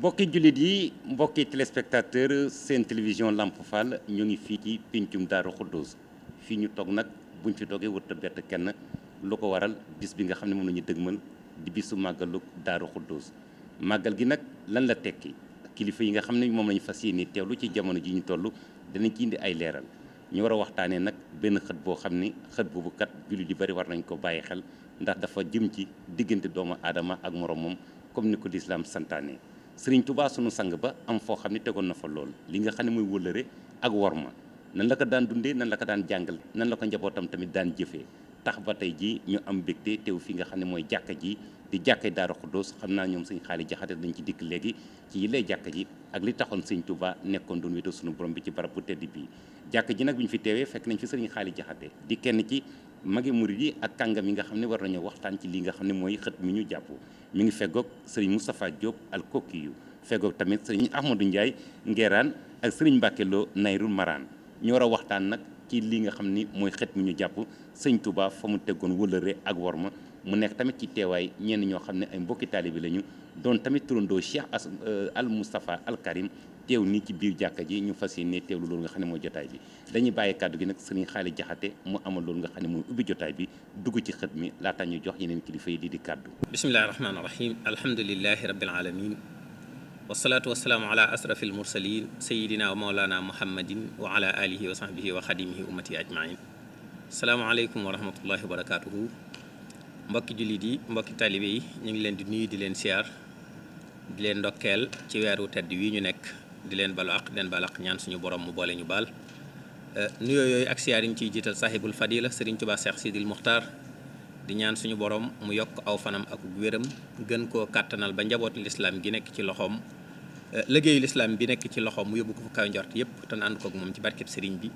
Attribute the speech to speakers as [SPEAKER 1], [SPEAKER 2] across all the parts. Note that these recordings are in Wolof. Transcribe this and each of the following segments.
[SPEAKER 1] mbokki jullit yi mbokki téléspectateur seen télévision Lamp Fall ñu ngi fii ci pencum Daaru Xuddus fii ñu toog nag buñ fi toogee wërta bett kenn lu ko waral bis bi nga xam ne moom la ñu dëgmal di bisu màggalu Daaru Xuddus màggal gi nag lan la tekki kilifa yi nga xam ne moom la ñu fas yéene teewlu ci jamono ji ñu toll danañ ci indi ay leeral ñu war a waxtaanee nag benn xët boo xam ni xët boobu kat jullit yu bari war nañ ko bàyyi xel ndax dafa jëm ci diggante doomu aadama ak moroomam comme ni ko lislaam santaane Sëriñ Tuubaa sunu sang ba am foo xam ne tegoon na fa lool li nga xam ne mooy wëllëre ak worma nan la ko daan dundee nan la ko daan jàngal nan la ko njabootam tamit daan jëfee tax ba tey ji ñu am mbégte teew fi nga xam ne mooy jàkka ji di jàkkay Daaru Xuddus xam naa ñoom sëñ Xaali Jaxate dañ ci dikk léegi ci yi lay jàkka ji ak li taxoon sëñ Tuubaa nekkoon doon wéetal sunu borom bi ci barab bu tedd bii jàkka ji nag bi ñu fi teewee fekk nañ fi sëriñ Xaali Jaxate di kenn ci magi murid yi ak kàngam yi nga xam ne war nañoo waxtaan ci li nga xam ne mooy xët mi ñu jàpp mi ngi feggoog sëriñ Moustapha Diop al Kokiyu feggoog tamit sëriñ Ahmadou Ndiaye Ngeeraan ak sëriñ Mbàkke Lo Nayrul Maraan ñu war a waxtaan nag ci li nga xam ni mooy xët mi ñu jàpp sëñ Touba fa mu teggoon wëllëre ak worma mu nekk tamit ci teewaay ñenn ñoo xam ne ay mbokki taalibe lañu doon tamit turandoo Cheikh al Moustapha al Karim teew nii ci biir jàkka ji ñu fas yéene teewlu loolu nga xam ne mooy jotaay bi dañuy bàyyi kàddu gi nag sëriñ Xaali Jaxate mu amal loolu nga xam ne mooy ubbi jotaay bi dugg ci xët mi laata ñu jox yeneen kilifa yi di kàddu.
[SPEAKER 2] bismillahi rahmaani rahim alhamdulilahi rabbil alamin wasalaatu wasalaamu ala asrafil mursalin sayidina wa maulana muhammadin wa ala alihi wa sahbihi wa xadimihi ummati ajmain asalaamaaleykum wa rahmatullahi wa barakatuhu mbokki jullit yi mbokki taalibe yi ñu ngi leen di nuyu di leen siyaar di leen ndokkeel ci weeru tedd wi ñu nekk di leen balu aq di leen balu aq ñaan suñu borom mu boole ñu baal nuyoo yooyu ak siyaar yi ñu ciy jiital sahibul fadila Sëriñ Tuubaa Seex Sidil Muxtaar di ñaan suñu borom mu yokk aw fanam ak wéram gën koo kàttanal ba njabootu lislaam gi nekk ci loxoom liggéeyu lislaam bi nekk ci loxoom mu yóbbu ko fu kaw njort yëpp te ànd koog moom ci barkeb sëriñ bi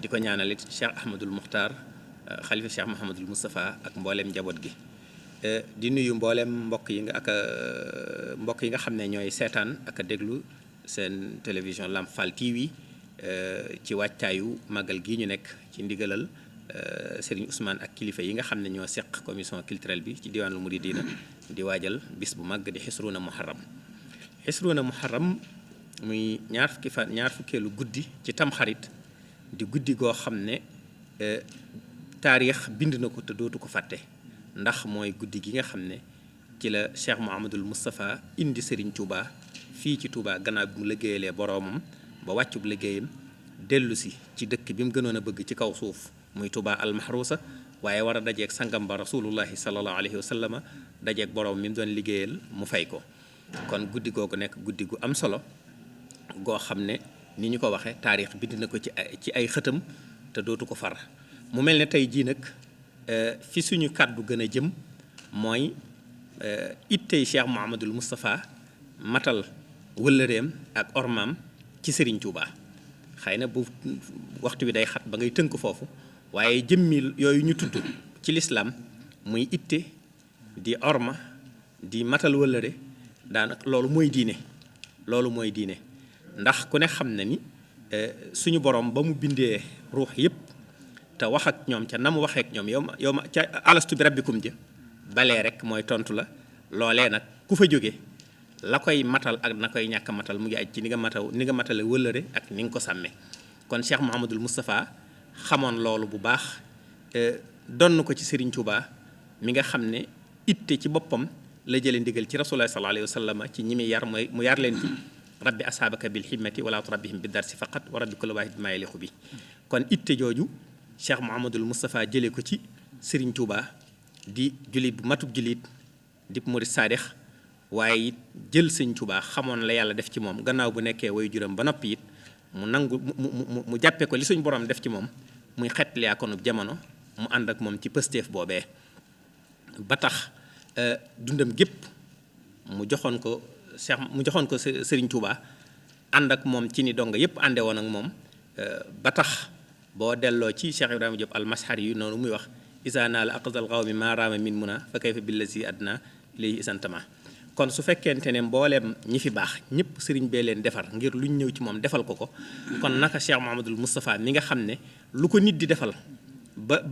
[SPEAKER 2] di ko ñaanal it Cheikh Ahmadul Muxtaar xalifa Cheikh Mahamadul Moustapha ak mbooleem njaboot gi di nuyu mbooleem mbokk yi nga xam ne ñooy seetaan ak a déglu seen télévision Lamp Fall TV ci wàccaayu màggal gi ñu nekk ci ndigalal Serigne Ousmane ak kilifa yi nga xam ne ñoo seq commission culturelle bi ci diwaanul Muridina di waajal bis bu màgg di xisruuna muharram muy ñaar fukkeelu guddi ci tamxarit di guddi goo xam ne taarix bind na ko te dootu ko fàtte ndax mooy guddi gi nga xam ne ci la Cheikh Mouhamadul Moustapha indi Serigne Touba fii ci Touba gannaaw bi mu liggéeyalee boroomam ba wàccub liggéeyam dellu si ci dëkk bi mu gënoon a bëgg ci kaw suuf muy Touba almahrusa waaye war a dajeeg sangam ba rasulullahi sallallahu alayhi wa sallama dajeeg boroom mi mu doon liggéeyal mu fay ko kon guddi googu nekk guddi gu am solo goo xam ne ni ñu ko waxee taarix bind na ko ci ay xëtam te dootu ko far mu mel ne tey jii nag fi suñu kàddu gën a jëm mooy ittey Cheikh Mouhamadul Moustapha matal wëllëreem ak ormaam ci Serigne Touba xëy na bu waxtu bi day xat ba ngay tënk foofu waaye jëmmi yooyu ñu tudd ci lislaam muy itte di orma di matal wëllëre daanaka loolu mooy diine ndax ku ne xam na ni suñu borom ba mu bindee ruux yëpp te wax ak ñoom ca na mu waxee ak ñoom yow ma ca alastu bi rabbikum ja balee rek mooy tontu la loolee nag ku fa jóge la koy matal ak na koy ñàkk matal mu ngi aj ci ni nga matale wëllëre ak ni nga ko sàmmee kon Cheikh Mouhamadul Moustapha xamoon loolu bu baax donn ko ci Serigne Touba mi nga xam ne itte ci boppam la jëlee ndigal ci rasulullah sallallahu alayhi wa sallam ci ñi muy yar mooy mu yar leen ci rabbi asaabaka bil himmati wala turabbihim bi darsi faqat wa rabbi kulli waahid ma yaliqu bi kon itte jooju Cheikh Mouhamadul Moustapha jëlee ko ci Serigne Touba di julit bu matub julit di murid saadix waaye it jël Serigne Touba xamoon la yàlla def ci moom gannaaw bu nekkee way juram ba noppi it mu nangu mu jàppee ko li suñ borom def ci moom muy xeetli akonub jamono mu ànd ak moom ci pësteef boobee ba tax dundam gépp mu joxoon ko Serigne Touba ànd ak moom ci ni donga yépp ànde woon ak moom ba tax boo delloo ci Cheikh Ibrahima Diop al-Mashari yu noonu muy wax isa naa la aqdal qawmi ma raama min muna fa kayfa billazi adna léegi isantama kon su fekkente ne mbooleem ñi fi baax ñëpp sëriñ bee leen defar ngir luñ ñëw ci moom defal ko kon naka Cheikh Mouhamadul Moustapha mi nga xam ne lu ko nit di defal ba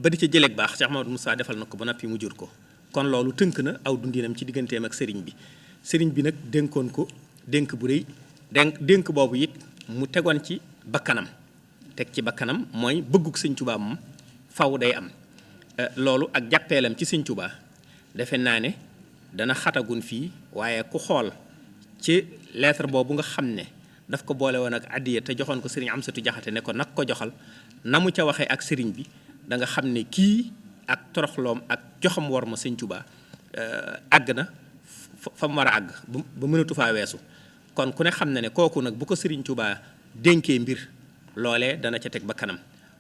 [SPEAKER 2] di ca jëleeg baax Cheikh Mouhamadul Moustapha defal na ko ba noppi mu jur ko kon loolu tënk na aw dundinam ci digganteem ak sëriñ bi nag dénkoon ko dénk bu rëy dénk boobu it mu tegoon ci bakkanam teg ci bakkanam mooy bëggug Sëñ Tuubaa moom faw day am loolu ak jàppeelam ci Sëñ Tuubaa defe naa ne dana xatagun fii waaye ku xool ci lettre boobu nga xam ne daf ko boole woon ak addiya te joxoon ko sëriñ Amsatu Jaxate ne ko nag ko joxal na mu ca waxee ak sëriñ bi da nga xam ne kii ak toroxloom ak joxam war ma Sëñ Tuubaa àgg na fa mu war a àgg ba mënatu faa weesu kon ku ne xam na ne kooku nag bu ko Sëriñ Tuubaa dénkee mbir loolee dana ca teg ba kanam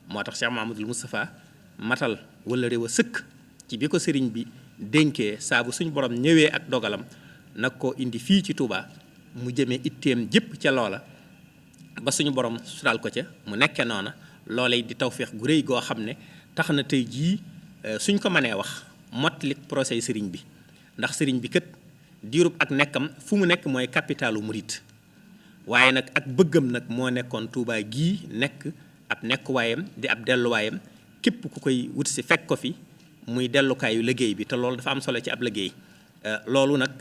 [SPEAKER 2] moo tax Cheikh Mahamadul Moustapha matal wala réew a sëkk ci bi ko sëriñ bi dénkee saa bu suñ borom ñëwee ak dogalam nag koo indi fii ci Touba mu jëmee itteem jëpp ca loola ba suñu borom sural ko ca mu nekkee noona loolee di tawféex gu rëy goo xam ne tax na tey jii suñ ko mënee wax mottalik procès sëriñ bi ndax sëriñ bi kat diirub ak nekkam fu mu nekk mooy capitalu murit waaye nag ak bëggam nag moo nekkoon Touba gii nekk ab nekkuwaayam di ab delluwaayam képp ku koy wut si fekk ko fi muy dellukaayu liggéey bi te loolu dafa am solo ci ab liggéey loolu nag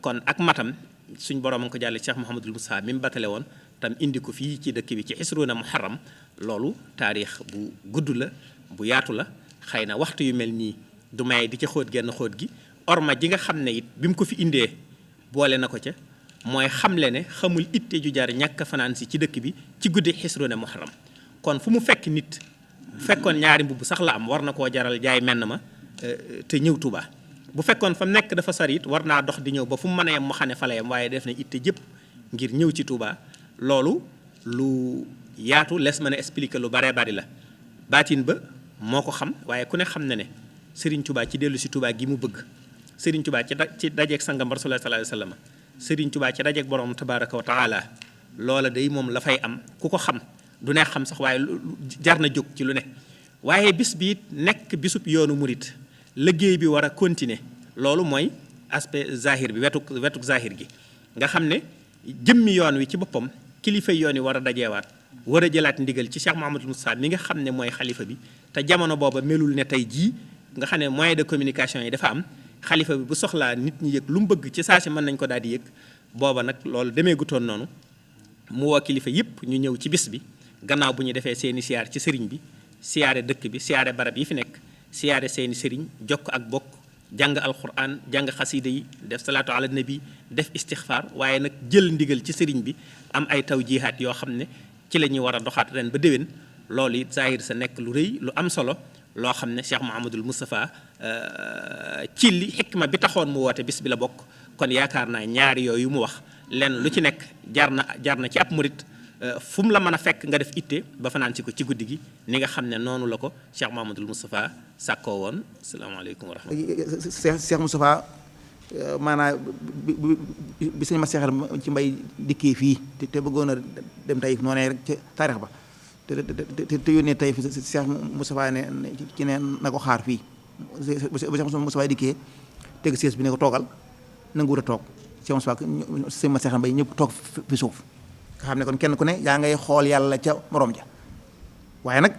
[SPEAKER 2] kon ak matam suñ borom a ko jàlle Cheikh Mouhamadul Moustapha mi mu batale woon tam indi ko fii ci dëkk bi ci xisruuna muharram loolu taarix bu gudd la bu yaatu la xëy na waxtu yu mel nii du may di ca xóot genn xóot gi orma ji nga xam ne it bi mu ko fi indee boole na ko ca mooy xamle ne xamul itte ju jar ñàkk fanaan si ci dëkk bi ci guddi xisruuna muharram kon fu mu fekk nit fekkoon ñaari mbubb sax la am war na koo jaral jaay menn ma te ñëw Touba bu fekkoon fa mu nekk dafa sori it war naa dox di ñëw ba fu mu mën a yem mu xam ne fa la yem waaye def na itte jëpp ngir ñëw ci Touba loolu lu yaatu les mën a expliquer lu baree bari la baatin ba moo ko xam waaye ku ne xam na ne Serigne Touba ci dellu si Touba gi mu bëgg Serigne Touba ci dajeeg sangam Rasulullah sallallahu alayhi wasallam Serigne Touba ci dajeeg borom tabaraka wa taala loola day moom la fay am ku ko xam du ne xam sax waaye jar na jóg ci lu ne waaye bis bi nekk bisub yoonu murit liggéey bi war a continuer loolu mooy aspect zahir bi wetuk zahir gi nga xam ne jëmmi yoon wi ci boppam kilifa yoon yi war a dajeewaat war a jëlaat ndigal ci Cheikh Mouhamadul Moustapha mi nga xam ne mooy xalifa bi te jamono booba melul ne tey jii nga xam ne moyen de communication yi dafa am xalifa bi bu soxlaa nit ñi yëg lu mu bëgg ci saa si mën nañ ko daal di yëg booba nag loolu demee gutoon noonu mu woo kilifa yëpp ñu ñëw ci bis bi gannaaw bu ñu defee seeni siyaar ci sëriñ bi siyaare dëkk bi siyaare barab yi fi nekk siyaare seeni sëriñ jokk ak bokk jàng alquran jàng xasida yi def salaatu ala nabi def istixfaar waaye nag jël ndigal ci sëriñ bi am ay taw jihaat yoo xam ne ci la ñuy war a doxaat ren ba déwén loolu it zahir sa nekk lu rëy lu am solo loo xam ne Cheikh Mouhamadul Moustapha ci li xikma bi taxoon mu woote bis bi la bokk kon yaakaar naa ñaari yooyu mu wax lenn lu ci nekk jar na ci ab murit fu mu la mën a fekk nga def itte ba fanaan si ko ci guddi gi ni nga xam ne noonu la ko Cheikh Mouhamadul Moustapha sàkkoo woon asalaamaaleykum wa rahmatulah.
[SPEAKER 3] Cheikh Moustapha maanaam bi sëñ ma seexal ci mbay dikkee fii te bëggoon a dem Taïf noonee rek ca taarix ba te yónnee Taïf Cheikh Moustapha ne ci ne na ko xaar fii ba Cheikh Moustapha dikkee teg siège bi ne ko toogal nanguwut a toog Cheikh Moustapha sëñ ma seexal mbay ñëpp toog fi suuf. nga xam ne kon kenn ku ne yaa ngay xool yàlla ca morom ja waaye nag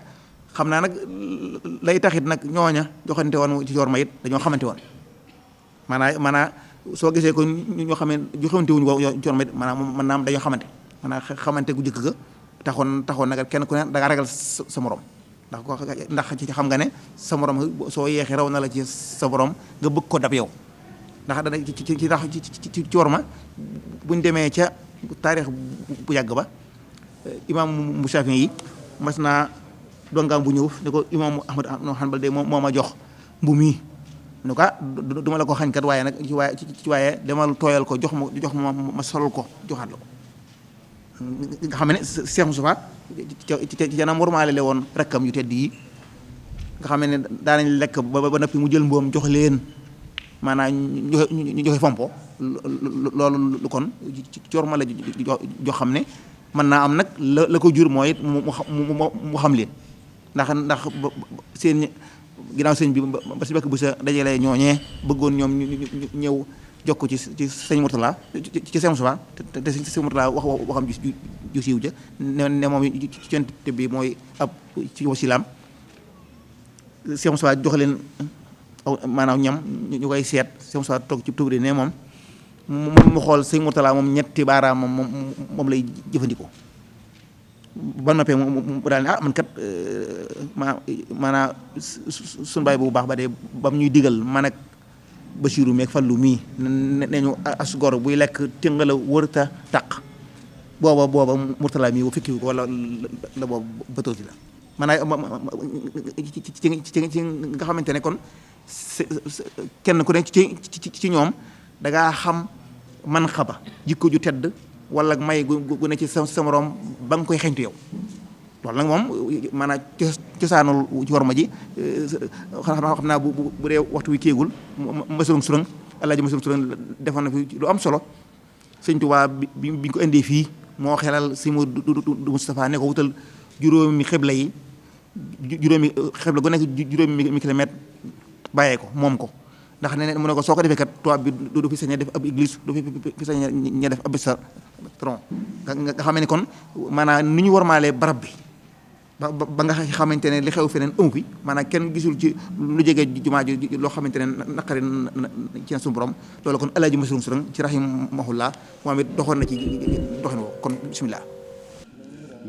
[SPEAKER 3] xam naa nag lay taxit nag ñooña joxante woon ci yor ma it dañoo xamante woon maanaam soo gisee ko ñoo xam ne joxante wuñu ko yor ma it maanaam mën naa am dañoo maanaam xamante gu jëkk ga taxoon nag kenn ku ne da nga ragal sa morom ndax ci xam nga ne sa morom soo yeexee raw na la ci sa morom nga bëgg ko dab yow ndax dana ci yor ma buñ demee ca taarix bu yàgg ba imaam mu Shaafi'i yi mas naa dongaam bu ñëw ne ko imaam Ahmad ibn Hanbal de moo ma jox mbu mii ne ko duma la ko xañ kat waaye nag ci waaye demal tooyal ko jox ma solal ko joxaat la ko nga xam ne Cheikh Moustapha ci janam warmaale le woon rakkam yu tedd yi nga xam ne daanañ lekk ba noppi mu jël mboom jox leen maanaam ñu joxe fompo loolu lu kon ci war ma la joo xam ne mën naa am nag la ko jur mooy mu xam leen ndax seen ginnaaw sëñ bi ba si bekk bu sa dajalee ñooñee bëggoon ñoom ñu ñëw jokk ci sëñ Mourtala ci sëñ Moustapha te sëñ Mourtala waxam ju siiw ja ne moom ci cont bi mooy ab ci wasilaam sëñ Moustapha jox leen maanaam ñam ñu koy seet sëñ Moustapha toog ci tubri ne moom mu xool sëñ Mourtala moom ñetti baaraam moom lay jëfandikoo ba noppee mu daal ne man kat maanaam suñu baay bu baax ba dee bam ñuy digal man ak Basiiru meeg Fallu mii ne ñu as gor buy lekk tëngala wërta taq booba Mourtala mii bu fekki ko wala la boobu bëtooti la maanaam ci nga xamante ne kon kenn ku ne ci ñoom da ngaa xam man xaba jikko ju tedd wala may gu ne ci sa morom ba nga koy xeñtu yow loolu nag moom maanaam cosaanul ci war ma ji xam naa bu dee waxtu wi kéegul masurang surang Alaaji masurang surang defoon na fi lu am solo Sëñ Tuubaa bi ñu ko indee fii moo xelal si mu du Moustapha ne ko wutal juróomi xibla yi juróomi xibla gu nekk juróomi kilomètre bàyyee ko moom ko ndax ne mu ne ko soo ko defee kat tubaab bi du fi sañ a def ab église du fi sañ a def ab tron nga xamee ne kon maanaam ni ñu warmaalee barab bi ba nga xamante ne li xew feneen amu fi maanaam kenn gisul ci lu jege jumaa ji loo xamante ne naqari ci na suñu borom loolu kon Alaaji Masurum Surang ci rahimahullah moom it doxoon na ci doxin woo kon bisimilah.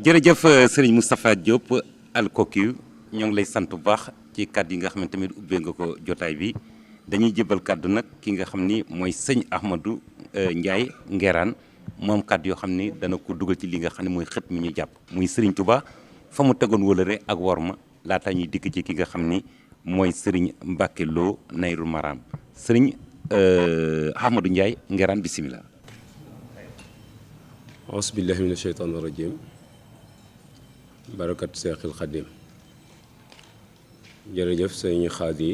[SPEAKER 1] jërëjëf Serigne Moustapha Diop Al Koki ñoo ngi lay sant bu baax ci kàddu yi nga xam ne tamit ubbee nga ko jotaay bi dañuy jëbal kàddu nag ki nga xam ni mooy sëñ Ahmadou Ndiaye Nguerane moom kàddu yoo xam ni dana ko dugal ci li nga xam ne mooy xët mi ñu jàpp muy Serigne Touba fa mu tegoon wëlëre ak worma laataa ñuy dikk ci ki nga xam ni mooy Serigne Mbacke Lo Nayrul Maram Serigne Ahmadou Ndiaye Nguerane bisimilah.
[SPEAKER 4] ausbillahi mina sheytaani rajim barakat Seexil Xadim jërëjëf sëñ Xaadi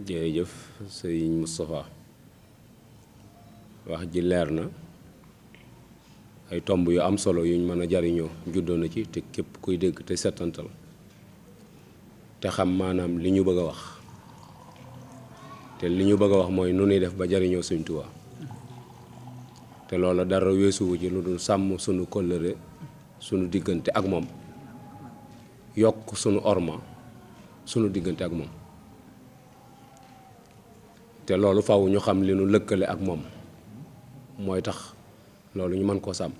[SPEAKER 4] jërëjëf sëñ Moustapha wax ji leer na ay tomb yu am solo yuñ mën a jariñoo juddoo na ci te képp kuy dégg te settantal te xam maanaam li ñu bëgg a wax te li ñu bëgg a wax mooy nu ñuy def ba jariñoo Sëñ Tuubaa te loola dara weesuwu ci lu dul sàmm sunu kóllëre sunu diggante ak moom yokk sunu orma sunu diggante ak moom te loolu faw ñu xam li nu lëkkale ak moom mooy tax loolu ñu mën koo sàmm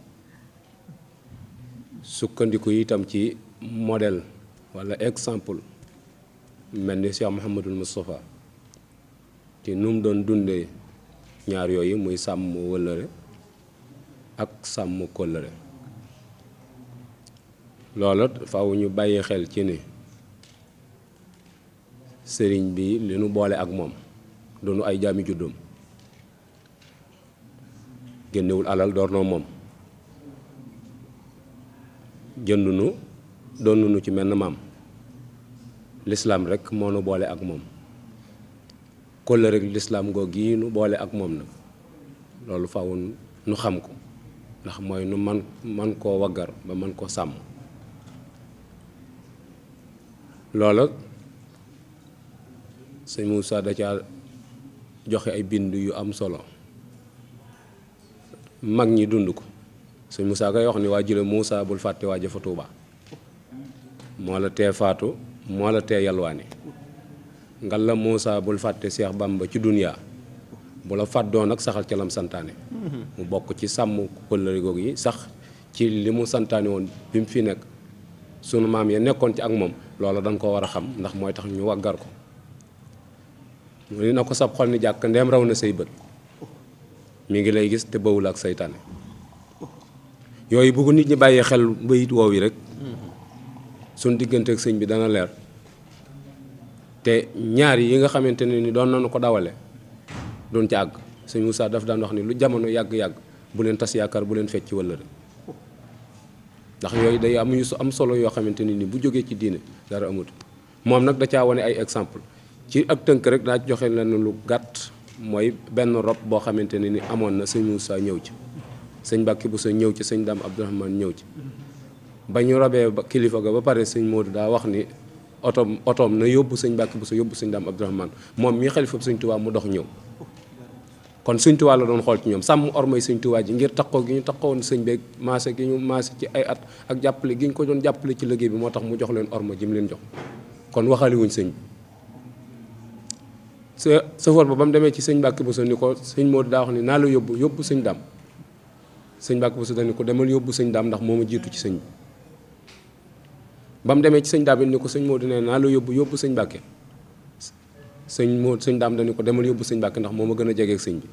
[SPEAKER 4] sukkandiku itam ci modèle walla exemple mel ni Cheikh Mouhamadul Moustapha ci nu mu doon dundee ñaar yooyu muy sàmm wëllëre ak sàmm kóllëre loola faw ñu bàyyi xel ci ni sëriñ bi li nu boole ak moom doonu ay jaami juddoom génnewul alal door noo moom jëndunu doonunu ci menn maam lislaam rekk moo nu boole ak moom kóllëre rek lislaam googu yi nu boole ak moom nag loolu faw nu xam ko ndax mooy nu man koo waggar ba man koo sàmm loola sëñ Moussa da ca joxe ay bind yu am solo mag ñi dund ko sëñ Moussa koy wax ni waa jële Moussa bul fàtte waa jëfa Tuuba moo la tee faatu moo la tee yalwaani ngal la Moussa bul fàtte Seex Bamba ci duniyaa bu la fàddoo nag saxal ca lam santaane mu bokk ci sàmm kóllëre googu yi sax ci li mu santaane woon bi mu fi nekk sunu maam ya nekkoon ci ak moom loola dañ ko war a xam ndax mooy tax ñu waggar ko mu ni na ko sab xol ni jàkk ndeem raw na say bët mi ngi lay gis te bawul ak saytaane yooyu bu ko nit ñi bàyyee xel bayit woow yi rek suñ diggante ak sëñ bi dana leer te ñaar yi nga xamante ne ni doon nañu ko dawale doon ci àgg sëñ Moussa daf daan wax ni lu jamono yàgg-yàgg bu leen tas yaakaar bu leen fecc wëllëre ndax yooyu day am yu am solo yoo xamante ne ni bu jógee ci diine dara amut moom nag da caa wane ay exemple ci ak tënk rek daa joxe leen lu gàtt mooy benn rob boo xamante ne ni amoon na sëñ Moussa ñëw ci sëñ Mbàkke bu sa ñëw ci sëñ Dame Abdourahmane ñëw ci ba ñu robee ba kilifa ga ba pare sëñ Modou daa wax ni otoom na yóbbu sëñ Mbàkke bu sa yóbbu sëñ Dame Abdourahmane moom mii xalifa sëñ Tuubaa mu dox ñëw kon sëñ Tuubaa la doon xool ci ñoom sàmm ormay sëñ Tuubaa ji ngir taxaw gi ñu taxawoon sëñ beeg maase gi ñu maase ci ay at ak jàppale gi ñu ko doon jàppale ci liggéey bi moo tax mu jox leen orma ji mu leen jox kon waxali wuñ sëñ bi sëfoor ba mu demee ci sëñ Mbàkke Buso ni ko sëñ Moodu daa wax ni naa la yóbbu sëñ Daam sëñ Mbàkke Buso dañu ko demal yóbbu sëñ Daam ndax moo ma jiitu ci sëñ bi ba mu demee ci sëñ Daam it ni ko sëñ Moodu nee naa la yóbbu sëñ Mbàkke sëñ Daam dañu ko demal yóbbu sëñ Mbàkke ndax moo ma gën a jege ak sëñ bi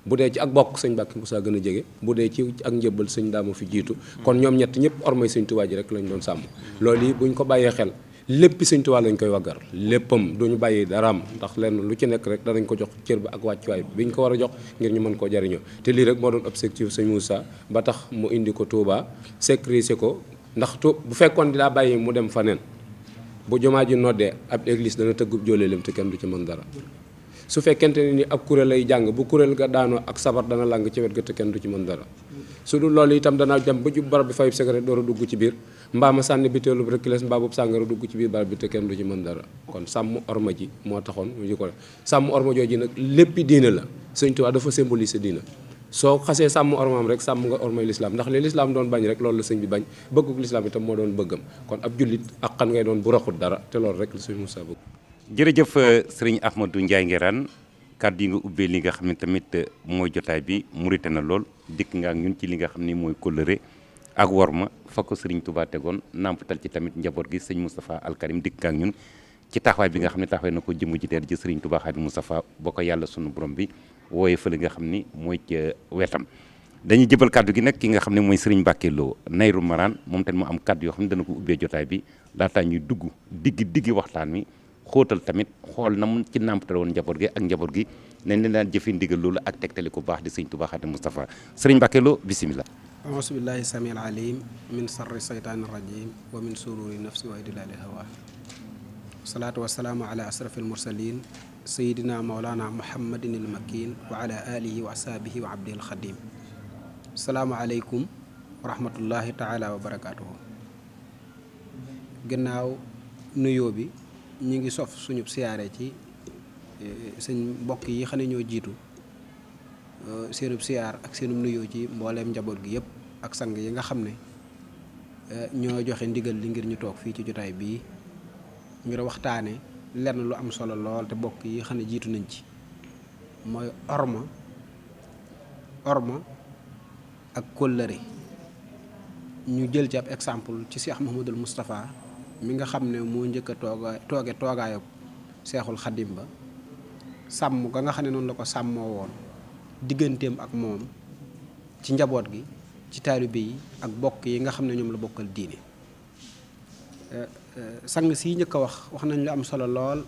[SPEAKER 4] bu dee ci ak bokk sëñ Mbàkke Buso gën a jege bu dee ci ak njëbbal sëñ Daam fi jiitu kon ñoom ñett ñëpp ormay sëñ Tuubaa ji rek lañ doon sàmm loolu yi buñ ko bàyyee xel léppi sëñ Tuubaa lañ koy waggar léppam duñu bàyyi daraam ndax lenn lu ci nekk rek danañ ko jox cër ba ak wàccuwaay bi ñu ko war a jox ngir ñu mën koo jariñoo te lii rek moo doon objectif sëñ Moussa ba tax mu indi ko Touba sécuriser ko ndax bu fekkoon di daa bàyyi mu dem faneen bu jumaa ji noddee ab église dana tëggub jóoleelem te kenn du ci mën dara su fekkente ne ni ab kuréel lay jàng bu kuréel ga daanoo ak sabar dana làng ci wet ga te kenn du ci mën dara su dul loolu itam dana dem ba jub barab bi fayub secret door a dugg ci biir mbaa ma sànni biteelu rekkilees mbaa boobu sàngara dugg ci biir barab bi te kenn du ci mën dara kon sàmm orma ji moo taxoon mu ji ko sàmm orma jooji nag léppi diina la Sëñ Tuubaa dafa symboliser diina soo xasee sàmm ormaam rek sàmm nga ormay lislaam ndax li lislaam doon bañ rek loolu la sëñ bi bañ bëgguk lislaam itam moo doon bëggam kon ab jullit ak xan ngay doon bu raxut dara te loolu rek la sëñ Moussa bëgg.
[SPEAKER 1] jërëjëf sëriñ Ahmadou Ndiaye Nguérane kàddu yi nga ubbee li nga xam ne tamit mooy jotaay bi murite na lool dikk nga ak ñun ci li nga xam ni mooy kóllëre ak worma fa ko sëriñ Touba tegoon nampatal ci tamit njaboot gi sëñ Moustapha Al Karim dikk nga ak ñun ci taxawaay bi nga xam ne taxawee na ko jëmm ji teer ji sëriñ Touba Xaadimu Moustapha boo ko yàlla sunu borom bi wooyee fële nga xam ni mooy ca wetam dañuy jëbal kàddu gi nag ki nga xam ne mooy sëriñ Mbàkke Lo Nayru Maraan moom tamit mu am kàddu yoo xam ne dana ko ubbee jotaay bi laataa ñuy dugg diggi waxtaan wi xóotal tamit xool na mu ci nampatal woon njaboot gi ak njaboot gi nañ leen daan jëfe ndigal loolu ak tegtali ko baax di sëñ Touba Xaadimu Moustapha sëriñ Mbàkke Lo bisimilah.
[SPEAKER 5] auzu billahi samiil alim min sarri saytaani rajim wa min sururi nafsi wa idlaali hawa salaatu wasalaamu ala asrafil mursalin sayidina maulana muhammadin il makin wa ala alihi wa ashabihi wa abdil xadim salaamu aleykum wa rahmatullahi taala wa barakatuhu gannaaw nuyoo bi ñu ngi sof suñu siyaare ci sëñ mbokk yi xam ne ñoo jiitu seenub siyaar ak seenub nuyoo ci mbooleem njaboot gi yëpp ak sang yi nga xam ne ñoo joxe ndigal li ngir ñu toog fii ci jotaay bii ngir waxtaane lenn lu am solo lool te mbokk yi xam ne jiitu nañ ci mooy orma ak kóllëre ñu jël ci ab exemple ci Cheikh Mouhamadul Moustapha mi nga xam ne moo njëkk a tooge toogaayu Seexul Xadim ba sàmm ga nga xam ne noonu la ko sàmmoo woon digganteem ak moom ci njaboot gi ci taalibe yi ak bokk yi nga xam ne ñoom la bokkal diine sang si njëkk a wax nañ lu am solo lool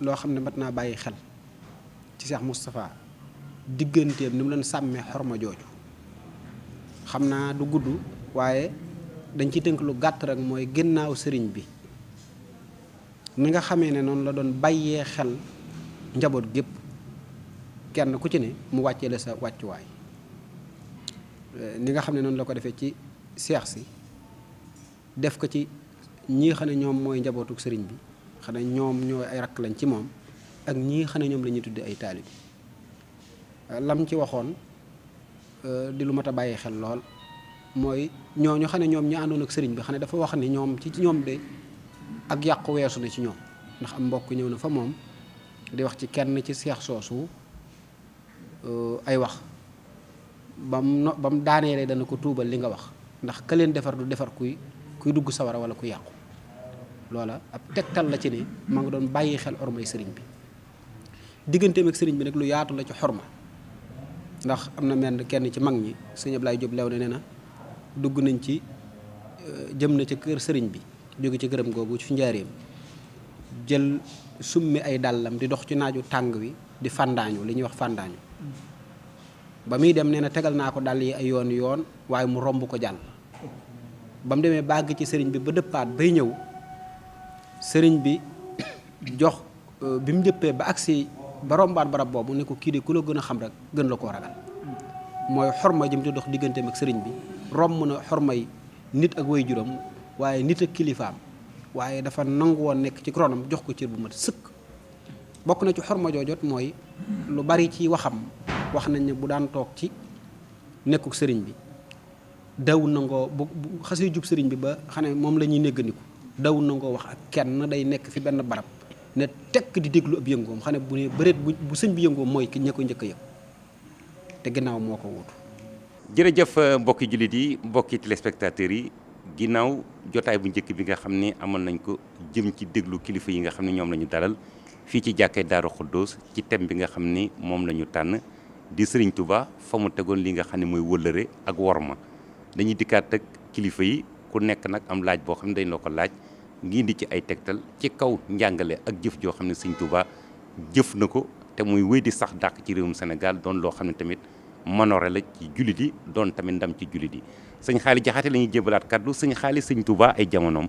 [SPEAKER 5] loo xam ne mat naa bàyyi xel ci Cheikh Moustapha digganteem ni mu leen sàmmee xorma jooju xam naa du gudd waaye dañ ci tënk lu gàtt rek mooy ginnaaw sëriñ bi ni nga xamee ne noonu la doon bàyyee xel njaboot gépp kenn ku ci ne mu wàccee la sa wàccuwaay ni nga xam ne noonu la ko defee ci seex si def ko ci ñii xam ne ñoom mooy njabootuk sëriñ bi xam ne ñoom ñooy ay rakk lañ ci moom ak ñii xam ne ñoom la ñuy tudde ay taalibe lam ci waxoon di lu mat a bàyyi xel lool mooy ñooñu xam ne ñoom ñi àndoon ak sëriñ bi xam ne dafa wax ni ñoom ci ñoom de ak yàqu weesu na ci ñoom ndax am mbokk ñëw na fa moom di wax ci kenn ci seex soosu ay wax ba mu daaneelee dana ko tuubal li nga wax ndax ka leen defar du defar kuy dugg sawara wala ku yàqu loola ab tegtal la ci ne ma nga doon bàyyi xel ormay sëriñ bi digganteem ak sëriñ bi nag lu yaatu la ci xorma ndax am na menn kenn ci mag ñi sëñ Ablaye Diop lew ne nee na dugg nañ ci jëm na ca kër sëriñ bi jóge ci këram googu ci njaareem jël summi ay dàllam di dox ci naaju tàng wi di fàndaañu li ñuy wax fàndaañu ba muy dem nee na tegal naa ko dàll yi ay yoon waaye mu romb ko jàll ba mu demee bàgg ci sëriñ bi ba dëppaat bay ñëw sëriñ bi jox bi mu jëppee ba agsi ba rombaat barab boobu ne ko kii de ku la gën a xam rek gën la koo ragal mooy xorma jëm di dox digganteem ak sëriñ bi romb na xormay nit ak way juram waaye nit ak kilifaam waaye dafa nangu woon nekk ci ronam jox ko cër bu mat sëkk bokk na ci xorma joojot mooy lu bari ci waxam wax nañ ne bu daan toog ci nekkuk sëriñ bi daw nangoo bu xasee jub sëriñ bi ba xam ne moom la ñuy néggandiku daw nangoo wax ak kenn day nekk fi benn barab ne tekk di déglu ab yëngoom xam ne bu ne bëreet bu sëñ bi yëngoom mooy ki ña koy njëkk a yëg te ginnaaw moo ko wutu.
[SPEAKER 1] jërëjëf mbokki jullit yi mbokki téléspectateurs yi ginnaaw jotaay bu njëkk bi nga xam ne amoon nañ ko jëm ci déglu kilifa yi nga xam ne ñoom la ñu dalal fii ci jàkkee Daaru Xuddoos ci thème bi nga xam ni moom la ñu tànn di Serigne Touba fa mu tegoon li nga xam ne mooy wëllëre ak worma dañuy dikkaat ak kilifa yi ku nekk nag am laaj boo xam ne dañ la ko laaj ngi indi ci ay tegtal ci kaw njàngale ak jëf joo xam ne Serigne Touba jëf na ko te muy wéy di sax dàq ci réewum Sénégal doon loo xam ne tamit manoore la ci jullit yi doon tamit ndam ci jullit yi sëñ Xaali Jaxate la ñuy jébalaat kaddu sëñ Xaali sëñ Touba ay jamonoom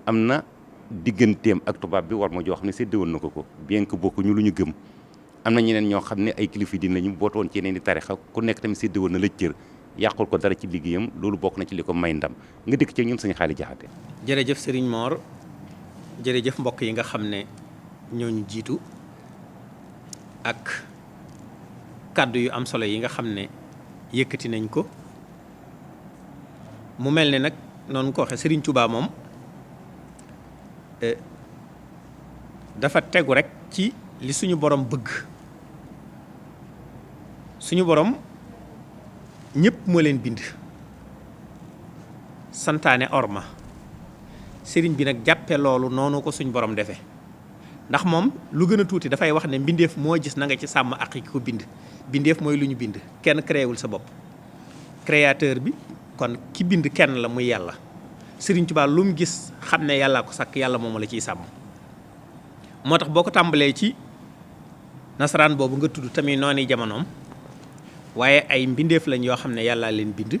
[SPEAKER 1] am na digganteem ak tubaab bi war ma joo xam ne séddewoon na ko bien que bokkuñu lu ñu gëm am na ñeneen ñoo xam ne ay kilifa diine lañu bootoon ci yeneen di tarixa ku nekk tamit séddewoon na la cër yàqul ko dara ci liggéeyam loolu bokk na ci li ko may ndam nga dikk ci ñun sëñ Xaali Jaxate.
[SPEAKER 2] jërëjëf Serigne Mor jërëjëf mbokk yi nga xam ne ñooñu jiitu ak kàddu yu am solo yi nga xam ne yëkkati nañ ko mu mel ne nag noonu ko waxee Serigne Touba moom dafa tegu rek ci li suñu borom bëgg suñu borom ñëpp moo leen bind santaane orma Serigne bi nag jàppe loolu noonu ko suñu borom defee ndax moom lu gën a tuuti dafay wax ne mbindeef moo gis na nga ci sàmm ak ki ko bind bindeef mooy lu ñu bind kenn créewul sa bopp créateur bi kon ki bind kenn la muy yàlla Serigne Touba lu mu gis xam ne yàllaa ko sàkk yàlla moom la ciy sàmm moo tax boo ko tàmbalee ci nasaraan boobu nga tudd tamit noonu jamonoom waaye ay mbindeef lañ yoo xam ne yàllaa leen bind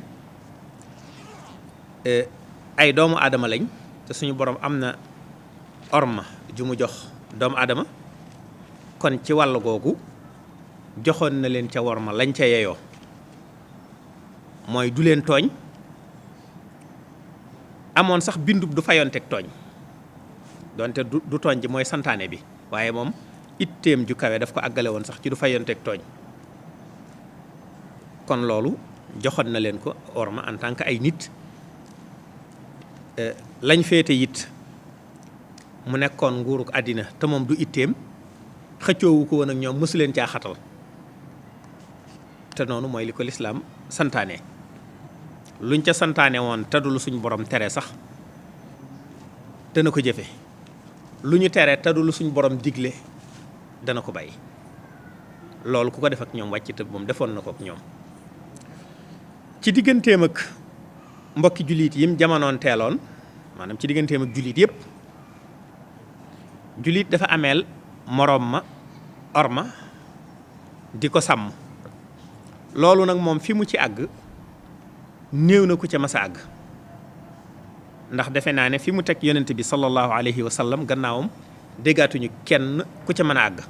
[SPEAKER 2] ay doomu aadama lañ te suñu borom am na orma ju mu jox doomu aadama kon ci wàll googu joxoon na leen ca worma lañ ca yeyoo mooy du leen tooñ amoon sax bindub du fayonteeg tooñ donte du tooñ ji mooy santaane bi waaye moom itteem ju kawe daf ko àggale woon sax ci du fayonteeg tooñ kon loolu joxoon na leen ko worma en tant que ay nit lañ féete it mu nekkoon nguuruk àddina te moom du itteem xëccoowu ko woon ak ñoom mësu leen caa xatal te noonu mooy li ko lislaam santaane luñ ca santaane woon te du lu suñ borom tere sax dana ko jëfe lu ñu tere te du lu suñ borom digle dana ko bàyyi loolu ku ko def ak ñoom wàcc te moom defoon na ko ak ñoom ci digganteem ak mbokki jullit yim jamonoon teeloon maanaam ci digganteem ak jullit yépp jullit dafa ameel moroom ma orma di ko sàmm loolu nag moom fi mu ci àgg néew na ku ca mas a àgg ndax defe naa ne fi mu teg yonent bi sallallahu alayhi wa sallam gannaawam déggaatuñu kenn ku ca mën a àgg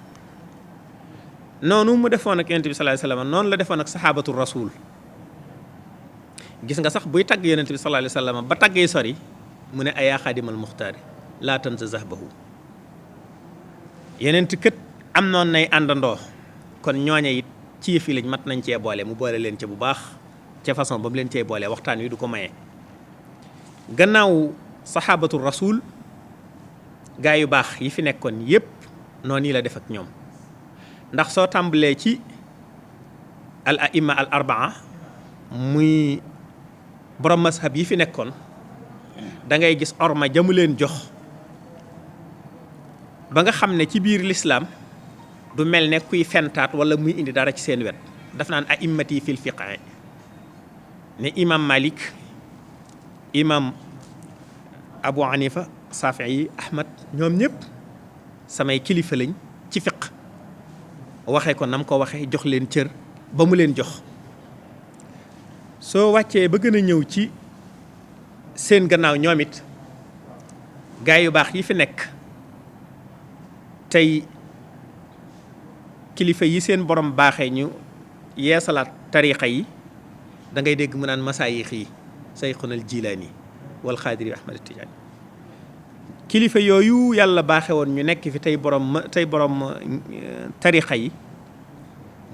[SPEAKER 2] noonu mu defoon ak yonent bi sallallahu alayhi wa sallam noonu la defoon ak saxaabatu rasul gis nga sax buy tagg yonent bi sallallahu alayhi wa sallam ba taggee sori mu ne ayaa xaadimal muxtaari laa tansa zahbahu yonent kët am noonu nay àndandoo kon ñooñe it ci yëf yi lañ mat nañ cee boole mu boole leen ca bu baax ca façon ba mu leen cee boole waxtaan wi du ko maye. gannaaw saxaabatu rasul gaa yu baax yi fi nekkoon yépp noonu la def ak ñoom ndax soo tàmbalee ci al aima al arbaa muy borom mazhab yi fi nekkoon da ngay gis orma jamu leen jox ba nga xam ne ci biir lislaam du mel ne kuy fentaat wala muy indi dara ci seen wet daf naan a'immati fil fiqh ne imam Malik imam Abu Hanifa Safii Ahmad ñoom ñëpp samay kilifa lañ ci fiq waxee ko nam ko waxee jox leen cër ba mu leen jox soo wàccee ba gën a ñëw ci seen gannaaw ñoom it gaa yu baax yi fi nekk tey kilifa yi seen borom baaxee ñu yeesalaat tariixa yi da ngay dégg mu naan masaayix yi sayxunal jilaani wal xaadiri ahmad tijaani kilifa yooyu yàlla baaxe woon ñu nekk fi tey borom tariixa yi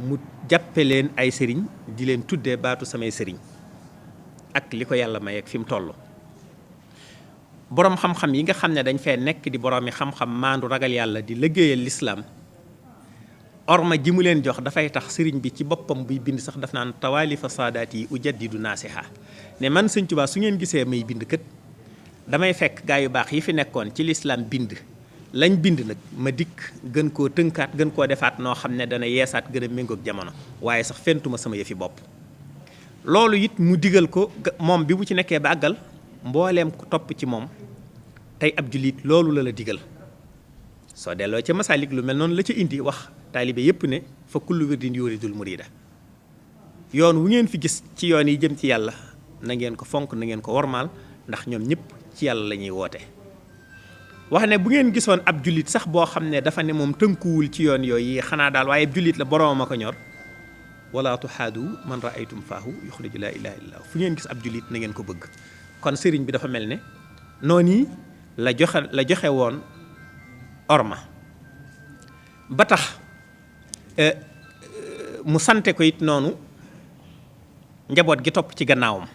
[SPEAKER 2] mu jàppe leen ay sëriñ di leen tuddee baatu samay sëriñ ak li ko yàlla may ak fi mu toll boroom xam-xam yi nga xam ne dañ fee nekk di boroomi xam-xam maandu ragal yàlla di liggéeyal lislaam orma ji mu leen jox dafay tax sëriñ bi ci boppam buy bind sax daf naan tawaalifa saadaat yi ujaddidu naasiha ne man Sëñ Tuubaa su ngeen gisee may bind kët damay fekk gaa yu baax yi fi nekkoon ci lislaam bind lañ bind nag ma dikk gën koo tënkaat gën koo defaat noo xam ne dana yeesaat gën a méngoog jamono waaye sax fentuma sama yëfi bopp loolu it mu digal ko moom bi mu ci nekkee ba àggal mbooleem ku topp ci moom tey ab jullit loolu la digal soo delloo ca masaalik lu mel noonu la ca indi wax taalibe yépp ne fa kullu wirdin yuridul murida yoon wu ngeen fi gis ci yoon yi jëm ci yàlla na ngeen ko fonk na ngeen ko wormaal ndax ñoom ñëpp ci yàlla la ñuy woote wax ne bu ngeen gisoon ab jullit sax boo xam ne dafa ne moom tënkuwul ci yoon yooyu xanaa daal waaye ab jullit la boroom a ko ñor wala tuhaadu man raaytum faahu yuxriju laa ilaha illallah fu ngeen gis ab jullit na ngeen ko bëgg kon sëriñ bi dafa mel ne noonu la joxe woon orma ba tax mu sante ko it noonu njaboot gi topp ci gannaawam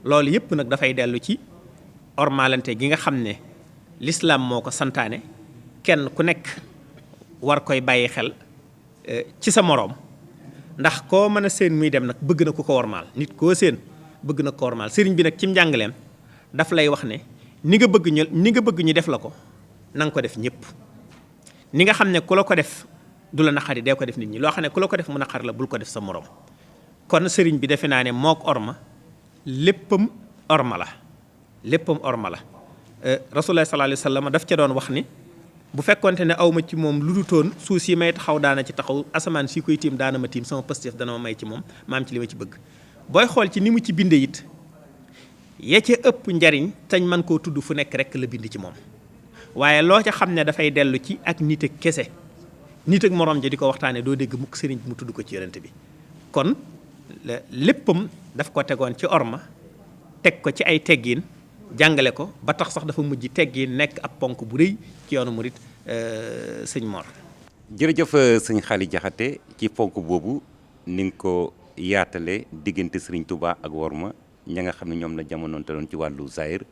[SPEAKER 2] loolu yépp nag dafay dellu ci ormalante gi nga xam ne lislaam moo ko santaane kenn ku nekk war koy bàyyi xel ci sa moroom ndax koo mën a seen muy dem nag bëgg na ku ko wormaal nit koo seen bëgg na ko wormaal sëriñ bi nag ci njàngaleem daf lay wax ne ni nga bëgg ñu def la ko na nga ko def ñëpp ni nga xam ne ku la ko def du la naqari dee ko def nit ñi loo xam ne ku la ko def mu naqari la bul ko def sa moroom kon sëriñ bi defe naa ne mook orma léppam orma la rasulullah sallallahu alayhi wa sallam daf ca doon wax ni bu fekkonte ne awma ci moom lu dutoon suuf si may taxaw daana ci taxaw asamaan si koy tiim daana ma tiim sama pëstef dana ma may ci moom ma am ci li ma ci bëgg booy xool ci ni mu ci binde it ya ca ëpp njariñ tañ man koo tudd fu nekk rek la bind ci moom waaye loo ca xam ne dafay dellu ci ak nit ak kese nit ak moroom ja di ko waxtaane doo dégg mukk sëriñ bi mu tudd ko ci yonent bi kon léppam daf ko tegoon ci orma teg ko ci ay teggiin jàngale ko ba tax sax dafa mujj teggiin nekk ab ponk bu rëy ci yoonu murit sëñ Mor.
[SPEAKER 1] jërëjëf sëñ Xaali Jaxate ci ponk boobu ni nga ko yaatale diggante sëriñ Touba ak worma ña nga xam ne ñoom la jamonoonte doon ci wàllu zahir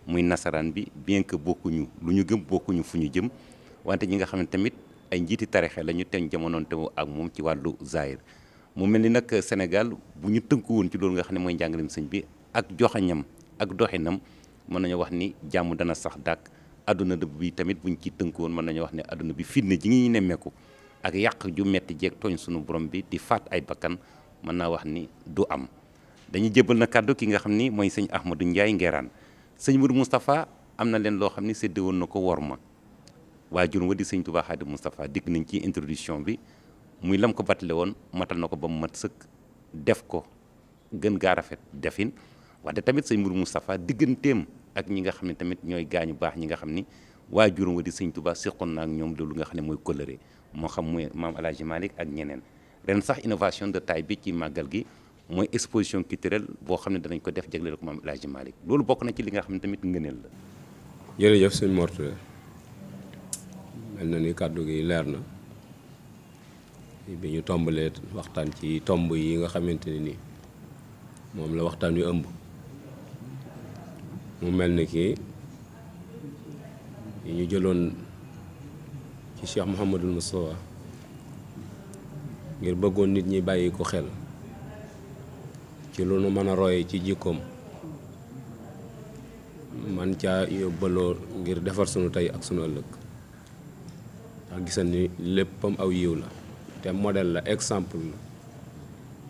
[SPEAKER 1] muy nasaraan bi bien que bokkuñu lu ñu gëm bokkuñu fu ñu jëm wante ñi nga xam ne tamit ay njiiti tarixe la ñu teñ jamonoonte ak moom ci wàllu zahir mu mel ni nag Sénégal bu ñu tënku woon ci loolu nga xam ne mooy njàngaleem sëñ bi ak joxañam ak doxinam mën nañu wax ni jàmm dana sax dàkk adduna bi tamit buñ ci tënku woon mën nañu wax ne adduna bi fitna ji ngi nemmeeku ak yàq ju metti jeeg tooñ sunu borom bi di faat ay bakkan mën naa wax ni du am dañuy jébbal na kàddu ki nga xam ni mooy sëñ Ahmadou Ndiaye Nguerane sëñ Mourou Moustapha am na leen loo xam ni séddee woon na ko worma waajur wa di sëñ Touba Xaadim Moustapha dikk nañ ci introduction bi muy lam ko battale woon matal na ko ba mu mat sëkk def ko gën gaa rafet defin wante tamit sëñ Mourou Moustapha digganteem ak ñi nga xam ne tamit ñooy gaañu baax ñi nga xam ni waajur wa di sëñ Touba seqoon na ak ñoom loolu nga xam ne mooy kóllëre moo xam muy maam El Hadj Malick ak ñeneen ren sax innovation de taille bi ci màggal gi mooy exposition culturelle boo xam ne danañ ko def jagleel ko maam El Hadj Malick loolu bokk na ci li nga xam ne tamit ngëneel la.
[SPEAKER 4] jërëjëf sëñ Mor Touré mel na ni kàddu gi leer na bi ñu tombalee waxtaan ci tomb yi nga xamante ne ni moom la waxtaan wi ëmb mu mel ni ki yi ñu jëloon ci Cheikh Mouhamadul Moustapha ngir bëggoon nit ñi bàyyi ko xel ci lu nu mën a roye ci jikkoom man caa yóbbaloo ngir defar sunu tey ak sunu ëllëg ndax gisal ni léppam aw yiw la te modèle la exemple la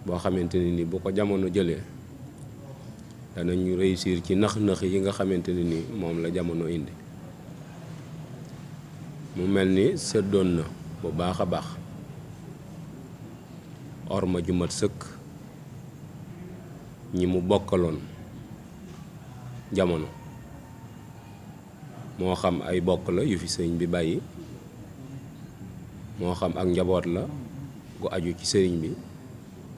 [SPEAKER 4] boo xamante ne ni bu ko jamono jëlee danañu réussir ci nax-nax yi nga xamante ne ni moom la jamono indi mu mel ni seddoon na bu baax a baax orma ju mat sëkk ñi mu bokkaloon jamono moo xam ay bokk la yu fi sëriñ bi bàyyi moo xam ak njaboot la gu aju ci sëriñ bi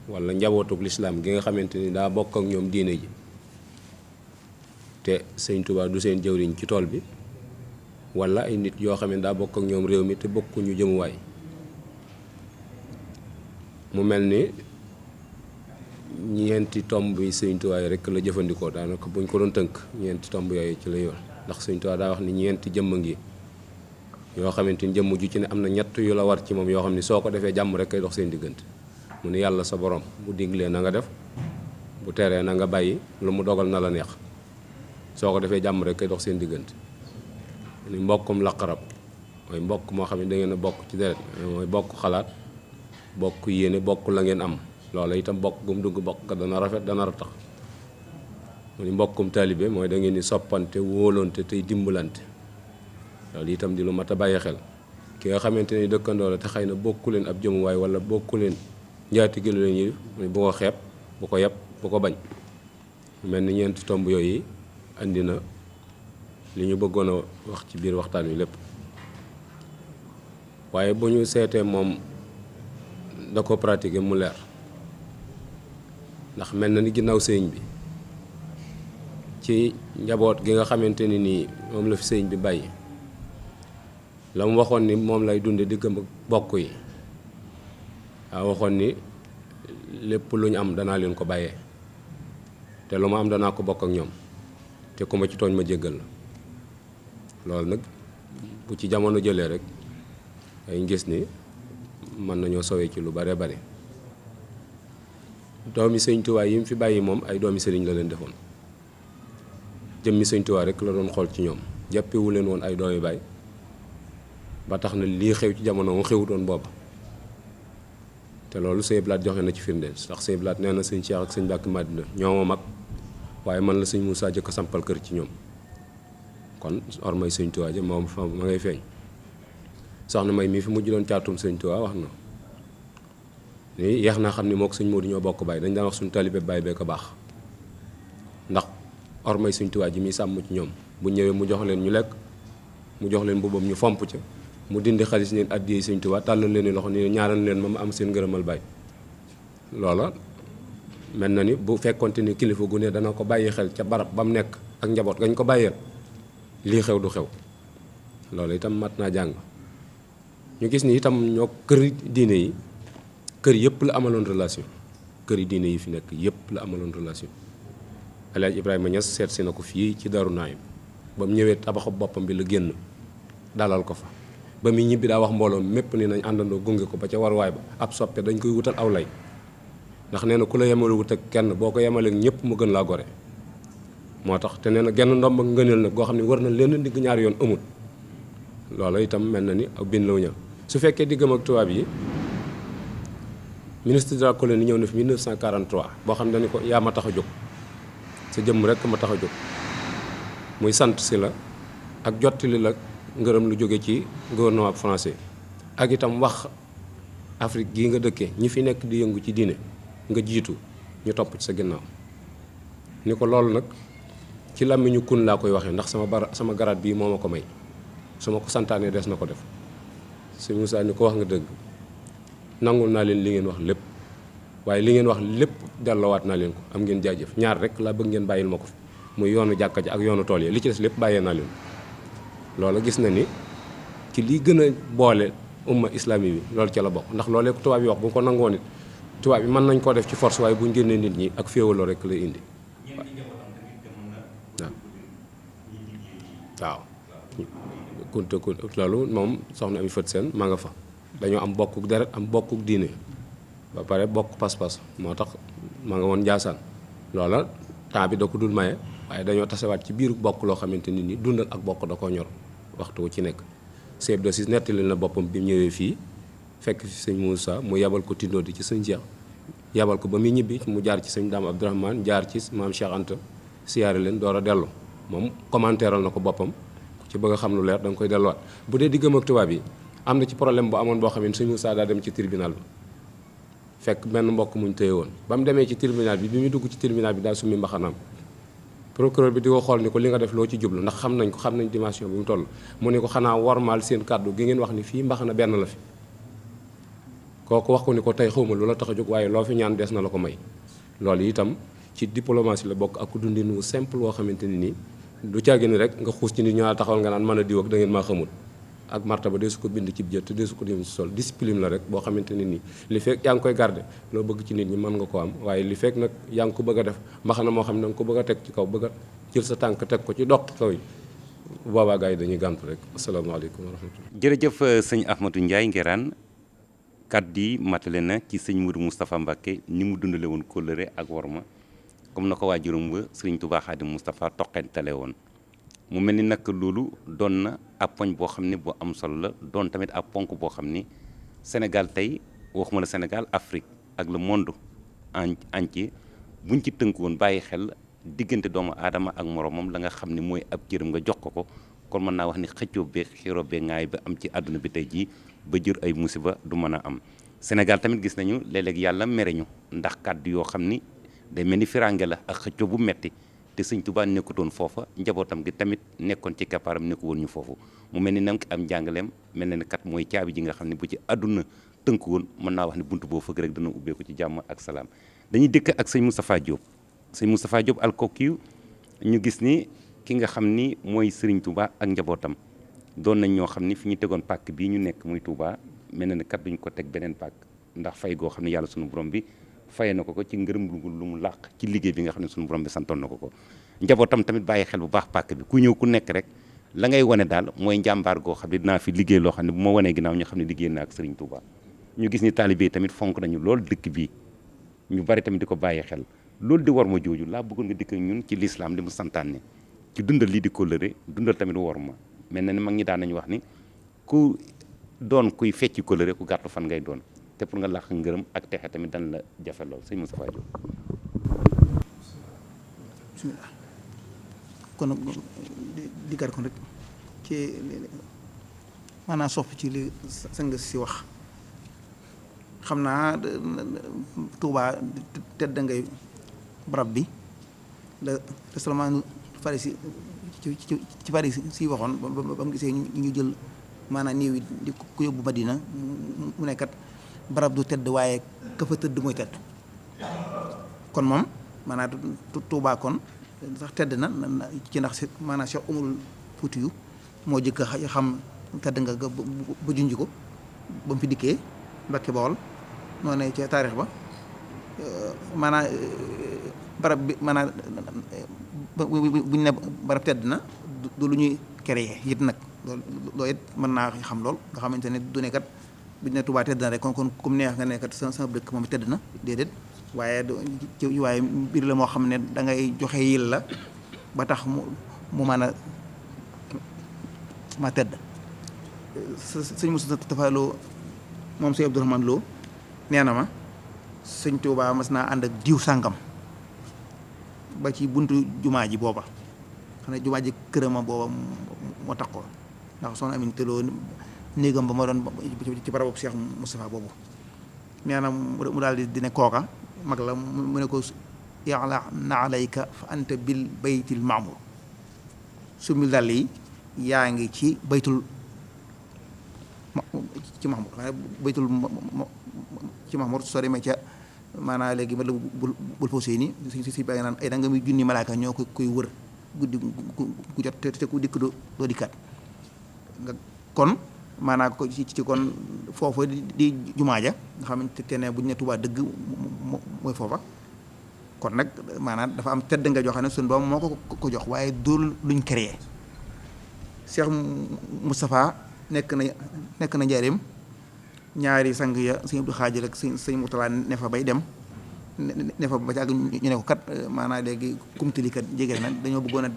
[SPEAKER 4] walla njabootuk lislaam gi nga xamante ni daa bokk ak ñoom diine ji te sëriñ Tuubaa du seen jëwriñ ci tool bi walla ay nit yoo xam ne daa bokk ak ñoom réew mi te bokkuñu jëmuwaay mu mel ni ñeenti tomb yi sëriñ Tuubaa yi rekk la jëfandikoo daanaka buñ ko doon tënk ñeenti tomb yooyu ci la yoon ndax Sëñ Tuubaa daa wax ni ñeenti jëmm ngi yoo xamante ni jëmm ju ci ne am na ñett yu la war ci moom yoo xam ni soo ko defee jàmm rek kay dox seen diggante mu ni yàlla sa borom bu diglee na nga def bu teree na nga bàyyi lu mu dogal na la neex soo ko defee jàmm rek kay dox seen diggante mu ni mbokkum laqarab mooy mbokk moo xam ne da ngeen a bokk ci deret mooy bokk xalaat bokk yéene bokk la ngeen am loola itam bokk gum dugg bokk ka dana rafet dana ratax mu ni mbokkum taalibe mooy da ngeen di soppante wóolonte tey dimbalante loolu itam di lu mat a bàyyi xel ki nga xamante ni dëkkandoo la te xëy na bokku leen ab jëmuwaay wala bokku leen njaatige lu leen yi bu ko xeeb bu ko yeb bu ko bañ mel ni ñeenti tomb yooyu andi na li ñu bëggoon a wax ci biir waxtaan wi lépp waaye bu ñu seetee moom da ko pratiquer mu leer ndax mel na ni ginnaaw sëñ bi ci njaboot gi nga xamante ni nii moom la fi sëñ bi bàyyi la mu waxoon ni moom lay dunde diggam ak bokk yi waa waxoon ni lépp lu ñu am danaa leen ko bàyyee te lu ma am danaa ko bokk ak ñoom te ku ma ci tooñ ma jéggal la loolu nag bu ci jamono jëlee rek ay gis ni mën nañoo sowee ci lu bare bare doomi Sëñ Tuubaa yi mu fi bàyyi moom ay doomi sëriñ la leen defoon jëmmi Sëñ Tuubaa rek la doon xool ci ñoom jàppewu leen woon ay doomi baay ba tax na lii xew ci jamono mu xewutoon booba te loolu Sëñ Blaat joxe na ci firndeel ndax Sëñ Blaat nee na Sëñ Cheikh ak Sëñ Mbàkke Madina ñoo ma mag waaye man la Sëñ Moussa jëkk sampal kër ci ñoom kon ormay Sëñ Tuubaa ja moom fa ma ngay feeñ soxna May mii fi mujj doon caatum Sëñ Tuubaa wax na ni yeex naa xam ni moo ko Sëñ Moodu ñoo bokk baay dañ daan wax suñu taalibe baay bee ko baax ndax ormay Sëñ Tuubaa ji muy sàmm ci ñoom bu ñëwee mu jox leen ñu lekk mu jox leen mbubbam ñu fomp ca mu dindi xaalis leen addiyee Sëñ Tuubaa tàllal leen loxo ni ñaaral leen ma am seen ngërëmal baay loola mel na ni bu fekkonte ni kilifa gu ne dana ko bàyyi xel ca barab ba mu nekk ak njaboot gañ ko bàyyeel lii xew du xew loolu itam mat naa jàng ñu gis ni itam ñoo kër diine yi kër yëpp la amaloon relation kër yi diine yi fi nekk yëpp la amaloon relation El Hadj Ibrahima Niass seet si na ko fii ci Daaru Naim ba mu ñëwee tabaxu boppam bi la génn dalal ko fa ba muy ñibbi daa wax mbooloo mépp ni nañ àndandoo gunge ko ba ca warwaay ba ab soppe dañ koy wutal aw lay ndax nee na ku la yemale wut ak kenn boo ko yemaleek ñëpp mu gën laa gore moo tax te nee na genn ndomb ak ngëneel nag goo xam ne war na leen digg ñaari yoon amul loolu itam mel na ni ak bin law ñëw su fekkee diggam ak tubaab yi ministre de la colonie ñëw na fi 1943 boo xam ne dañu ko yaa ma tax a jóg sa jëmm rek ma tax a jóg muy sant si la ak jottali la ngërëm lu jóge ci gouvernement français ak itam wax Afrique gii nga dëkkee ñi fi nekk di yëngu ci diine nga jiitu ñu topp ci sa ginnaaw ni ko loolu nag ci làmmiñu kun laa koy waxee ndax sama garaat bii moo ma ko may su ma ko santaanee des na ko def Sëñ Moussa ni ko wax nga dëgg nangul naa leen li ngeen wax lépp waaye li ngeen wax lépp delloowaat naa leen ko am ngeen jaajëf ñaar rek laa bëgg ngeen bàyyil ma ko fi muy yoonu jàkka ji ak yoonu tool yi li ci des lépp bàyyee naa leen loolu gis na ni ci li gën a boole umma islami bi loolu ca la bokk ndax loolee ko tubaab yi wax bu ko nangoo nit tubaab yi mën nañ koo def ci force waaye bu ñu génnee nit ñi ak féewaloo rek lay indi waaw kunte loolu moom soxna Ami Fët Seen maa nga fa dañoo am bokkuk deret am bokkuk diine ba pare bokk pas-pas moo tax maa nga woon Njaasaan loola temps bi da ko dul maye waaye dañoo tasewaat ci biiru bokk loo xamante nit ñi dundal ak bokk da koo ñor waxtu wu ci nekk chef de service nettali na boppam bi mu ñëwee fii fekk fi sëñ Moussa mu yabal ko tindoo di ci sëñ Cheikh yabal ko ba muy ñibbi mu jaar ci sëñ Daam Abdourahmane jaar ci maam Cheikh Anta siyaare leen door a dellu moom commentéeral na ko boppam ci bëgg a xam lu leer da nga koy delluwaat bu dee diggam ak tubaab yi am na ci problème bu amoon boo xam ne sëñ Moussa daa dem ci tribunal bi fekk benn mbokk muñ téye woon ba mu demee ci tribunal bi muy dugg ci tribunal bi daal summi mbaxanaam procureur bi di ko xool ni ko li nga def loo ci jublu ndax xam nañ ko xam nañ dimension bi mu toll mu ne ko xanaa warmaal seen kàddu gi ngeen wax ni fii mbaxana benn la fi kooku wax ko ni ko tey xawma lu la tax a jóg waaye loo fi ñaan des na la ko may loolu itam ci diplomatie la bokk ak dundin wu simple woo xamante ni nii du caagi ni rek nga xuus ci nit ñaa taxawal nga naan mën a diw ak da ngeen maa xamul ak martaba dee su ko bind ci jët te dee su ko dem ci sol discipline la rek boo xamante ne nii li fekk yaa ngi koy garder loo bëgg ci nit ñi mën nga ko am waaye li fekk nag yaa ngi ko bëgg a def mbaxana moo xam ne da nga ko bëgg a teg ci kaw bëgg a jël sa tànk teg ko ci doq kaw yi bu boobaa gars yi dañuy gàmp rek asalaamaaleykum wa rahmatullah.
[SPEAKER 1] jërëjëf sëñ Ahmadou Ndiaye Nguérane kàddu yi matale na ci sëñ Mourou Moustapha Mbacké ni mu dundale woon kóllëre ak worma comme na ko waajuram ba sëriñ Touba Khadim Moustapha toqentale woon mu mel ni nag loolu doon na ab poñ boo xam ne bu am solo la doon tamit ab ponk boo xam ni Sénégal tey waxuma la Sénégal Afrique ak le monde entier buñ ci tënk woon bàyyi xel diggante doomu aadama ak moromam la nga xam ne mooy ab jërëm nga jox ko kon mën naa wax ni xëccoo bee xiroo bee ngaay ba am ci àdduna bi tey jii ba jur ay musiba du mën a am Sénégal tamit gis nañu léeg-léeg yàlla mere ñu ndax kàddu yoo xam ni day mel ni firange la ak xëccoo bu metti te sëñ Tuubaa nekkutoon foofa njabootam gi tamit nekkoon ci kappaaram nekku woon ñu foofu mu mel ni nag am njàngaleem mel na ni kat mooy caabi ji nga xam ne bu ci àdduna tënk woon mën naa wax ne buntu boo fëgg rek dana ubbeeku ci jàmm ak salaam dañuy dëkk ak sëñ Moustapha Diop sëñ Moustapha Diop alkokiyu ñu gis ni ki nga xam ni mooy Serigne Touba ak njabootam doon nañ ñoo xam ni fi ñu tegoon pàkk bii ñu nekk muy Touba mel na ne kat duñ ko teg beneen pàkk ndax fay goo xam ne yàlla sunu borom bi faye na ko ci ngërëm lu mu làq ci liggéey bi nga xam ne sunu borom bi santoon na ko njabootam tamit bàyyi xel bu baax pàkk bi ku ñëw ku nekk rek la ngay wane daal mooy njàmbaar goo xam ne dinaa fi liggéey loo xam ne bu ma wanee ginnaaw ñu xam ne liggéey na ak Serigne Touba ñu gis ni taalibe yi tamit fonk nañu lool dëkk bii ñu bari tamit di ko bàyyi xel loolu di war ma jooju laa bëggoon nga dikk ñun ci lislaam li mu santaane ci dundal lii di kóllëre dundal tamit war ma mel na ni mag ñi daan nañu wax ni ku doon kuy fecci kóllëre ku gàttu fan ngay doon te pour nga làq ngërëm ak texe tamit dan la jafe lool sëñ Moustapha Diop.
[SPEAKER 3] bismillah kon di gar kon rek ci maanaam sopp ci li sang si wax xam naa Touba tedd ngay barab bi la Salmaan Farisi ci Farisi si waxoon ba mu gisee ñu jël maanaam néew yi di ko yóbbu Madina mu nekkat barab du tedd waaye ka fa tëdd mooy tedd kon moom maanaam Touba kon sax tedd na ci ndax maanaam Cheikh Umarul Fuutiyu moo jëkk a xam tedd nga ba junj ko ba mu fi dikkee Mbakke Bawol noo ne ca taarix ba maanaam barab bi maanaam buñ ne barab tedd na du lu ñuy créer it nag loolu it mën naa xam lool nga xamante ne du nekkat buñ ne Touba tedd na rek kon comme neex nga nekkat sama dëkk moom tedd na déedéet waaye mbir la moo xam ne da ngay joxe yil la ba tax mu mën a ma tedd sëñ Moustapha Lo moom sëñ Abdourahmane Lo nee na ma sëñ Touba mas naa ànd ak diw sàngam ba ci buntu jumaa ji booba xam ne jumaa ji kërama booba moo tax ko ndax soxna Amin Teloo néegam ba ma doon ci barabu Cheikh Moustapha boobu nee na mu daal di ne kooka mag la mu ne ko ya'la na alayka fa anta bil baytil maamur sumil dàll yi yaa ngi ci baytul ci Mahmoud xam ne baytul ci Mahmoud soo demee ca maanaam léegi ma la bul foo séeni si bàyyi naan ay da nga muy junni malaaka ñoo koy wër guddi gu jot te ku dikk doo dikkaat nga kon maanaam ko ci kon foofa di jumaa ja nga xamante ne bu ñu ne Tuubaa dëgg mooy foofa kon nag maanaam dafa am tedd nga joxe ne suñu doom moo ko jox waaye dul luñ créé Cheikh Moustapha nekk na njaareem ñaari sang ya sëñ Abdou Xaadir ak sëñ Murtala ne fa bay dem ne fa ba ci àgg ñu ne ko kat maanaam léegi kumtali kat jege na dañoo bëggoon a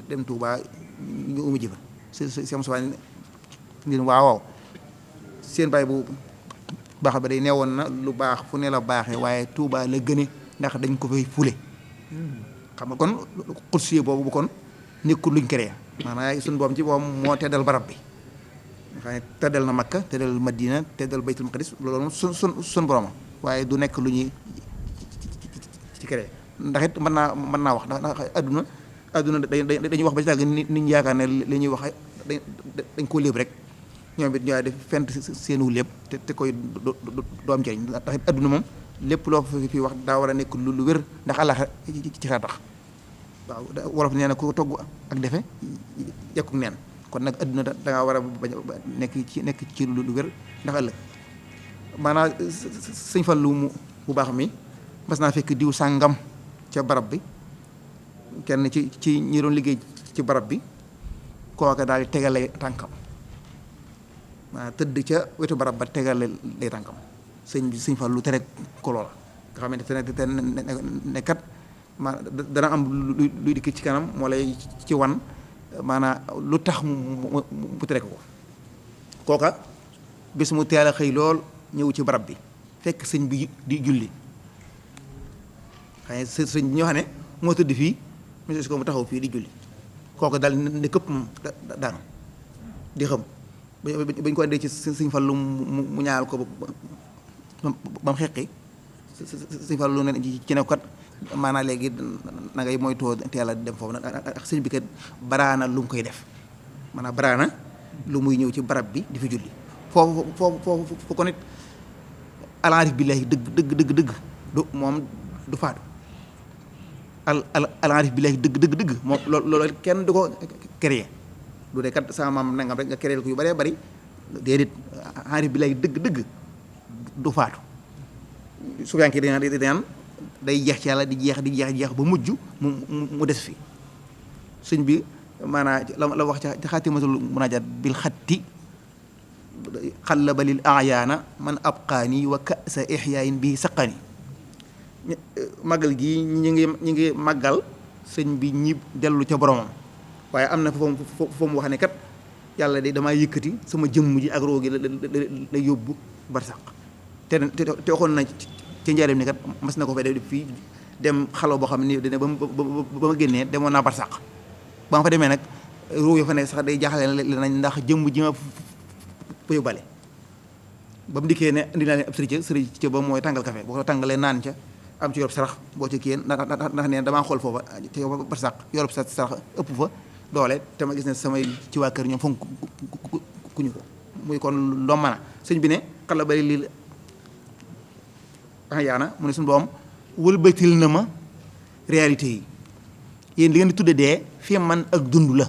[SPEAKER 3] dem Touba ñu umu ji fa Cheikh Moustapha ni waaw seen baay bu baax ba day neewoon na lu baax fu ne la baaxee waaye Touba la gëne ndax dañ ko fay fule xam nga kon xursiye boobu bu kon nekkul luñ créé maanaam suñu boom ci boom moo teddal barab bi nga xam ne teddal na Makka teddal Madina teddal Baytul Maqdis loolu moom sun borom waaye du nekk lu ñuy ci créé ndax it mën naa wax ndax adduna dañuy wax ba ci tàgg nit ñi yaakaar ne li ñuy wax dañ koo léeb rek ñoom it ñoo def fent seenu lépp te koy doo am njëriñ ndax it adduna moom lépp loo fi wax daa war a nekk lu wér ndax àllax ci xaa tax waaw wolof nee na ku togg ak defe yekkuk neen kon nag adduna da ngaa war a bañ nekk ci lu wér ndax ëllëg maanaam sëñ Fallu mu bu baax mi mas naa fekk diw sàngam ca barab bi kenn ci ñi doon liggéey ci barab bi kooka daal di tegale tànkam maanaam tëdd ca wetu barab ba tegale lay tànkam sëñ Fallu tere ko loola nga xamante ne kat ma dana am luy dikk ci kanam moo lay ci wan maanaam lu tax mu tere ko kooka bés mu teel a xëy lool ñëw ci barab bi fekk sëñ bi di julli xëy na sëñ bi ñoo xam ne moo tëdd fii monsieur ko mu taxaw fii di julli kooka daal ne këpp moom daanu di xam bañ ko andee ci sëñ Fallu mu ñaal ko ba mu xeqi sëñ Fallu ne ci ne kat maanaam léegi na ngay moytoo teel a dem foofu nag ak sëñ bi kat baraana lu mu koy def maanaam baraana lu muy ñëw ci barab bi di fi julli foofu ko nit alaarif billaahi dëgg du moom du faatu alaarif billaahi dëgg moom loolu kenn du ko créer du dee kat sama maam nangam rek nga créer ko yu bëree bëri déedéet alaarif billaahi dëgg du faatu su fekkee dañaan day jeex ci yàlla di jeex ba mujj mu des fi sëñ bi maanaam la wax ci xaatimatul munaajaat bil xatti xallaba lil ayaana man abqaani wa kasa ixyaayin bi saqani màggal gi ñi ngi màggal sëñ bi ñi dellu ca boromam waaye am na foo mu wax ne kat yàlla de damaa yëkkati sama jëmm ji ak roo gi la yóbbu barsàq te waxoon na ci njaareem ni kat mas na ko fay def fii dem xalo boo xam ne dina ba ma génnee demoon naa barsàq ba ma fa demee nag roo yo fa nekk sax day jaaxale nañ ndax jëmm ji ma fa yóbbale ba mu dikkee ne indi naa leen ab sëriñ ba mooy tàngal café boo ko tàngalee naan ca am ci yorob sarax boo ci kiyéen ndax nee damaa xool foofa te yow barsàq yorob sarax ëpp fa doole te ma gis ne samay ci waa kër ñoom fonk kuñu ko muy kon loo mën a sëñ bi ne xala bari lii yaana mu ne suñu doom wëlbatil na ma réalité yi yéen li ngeen di tudde dee fi man ak dund la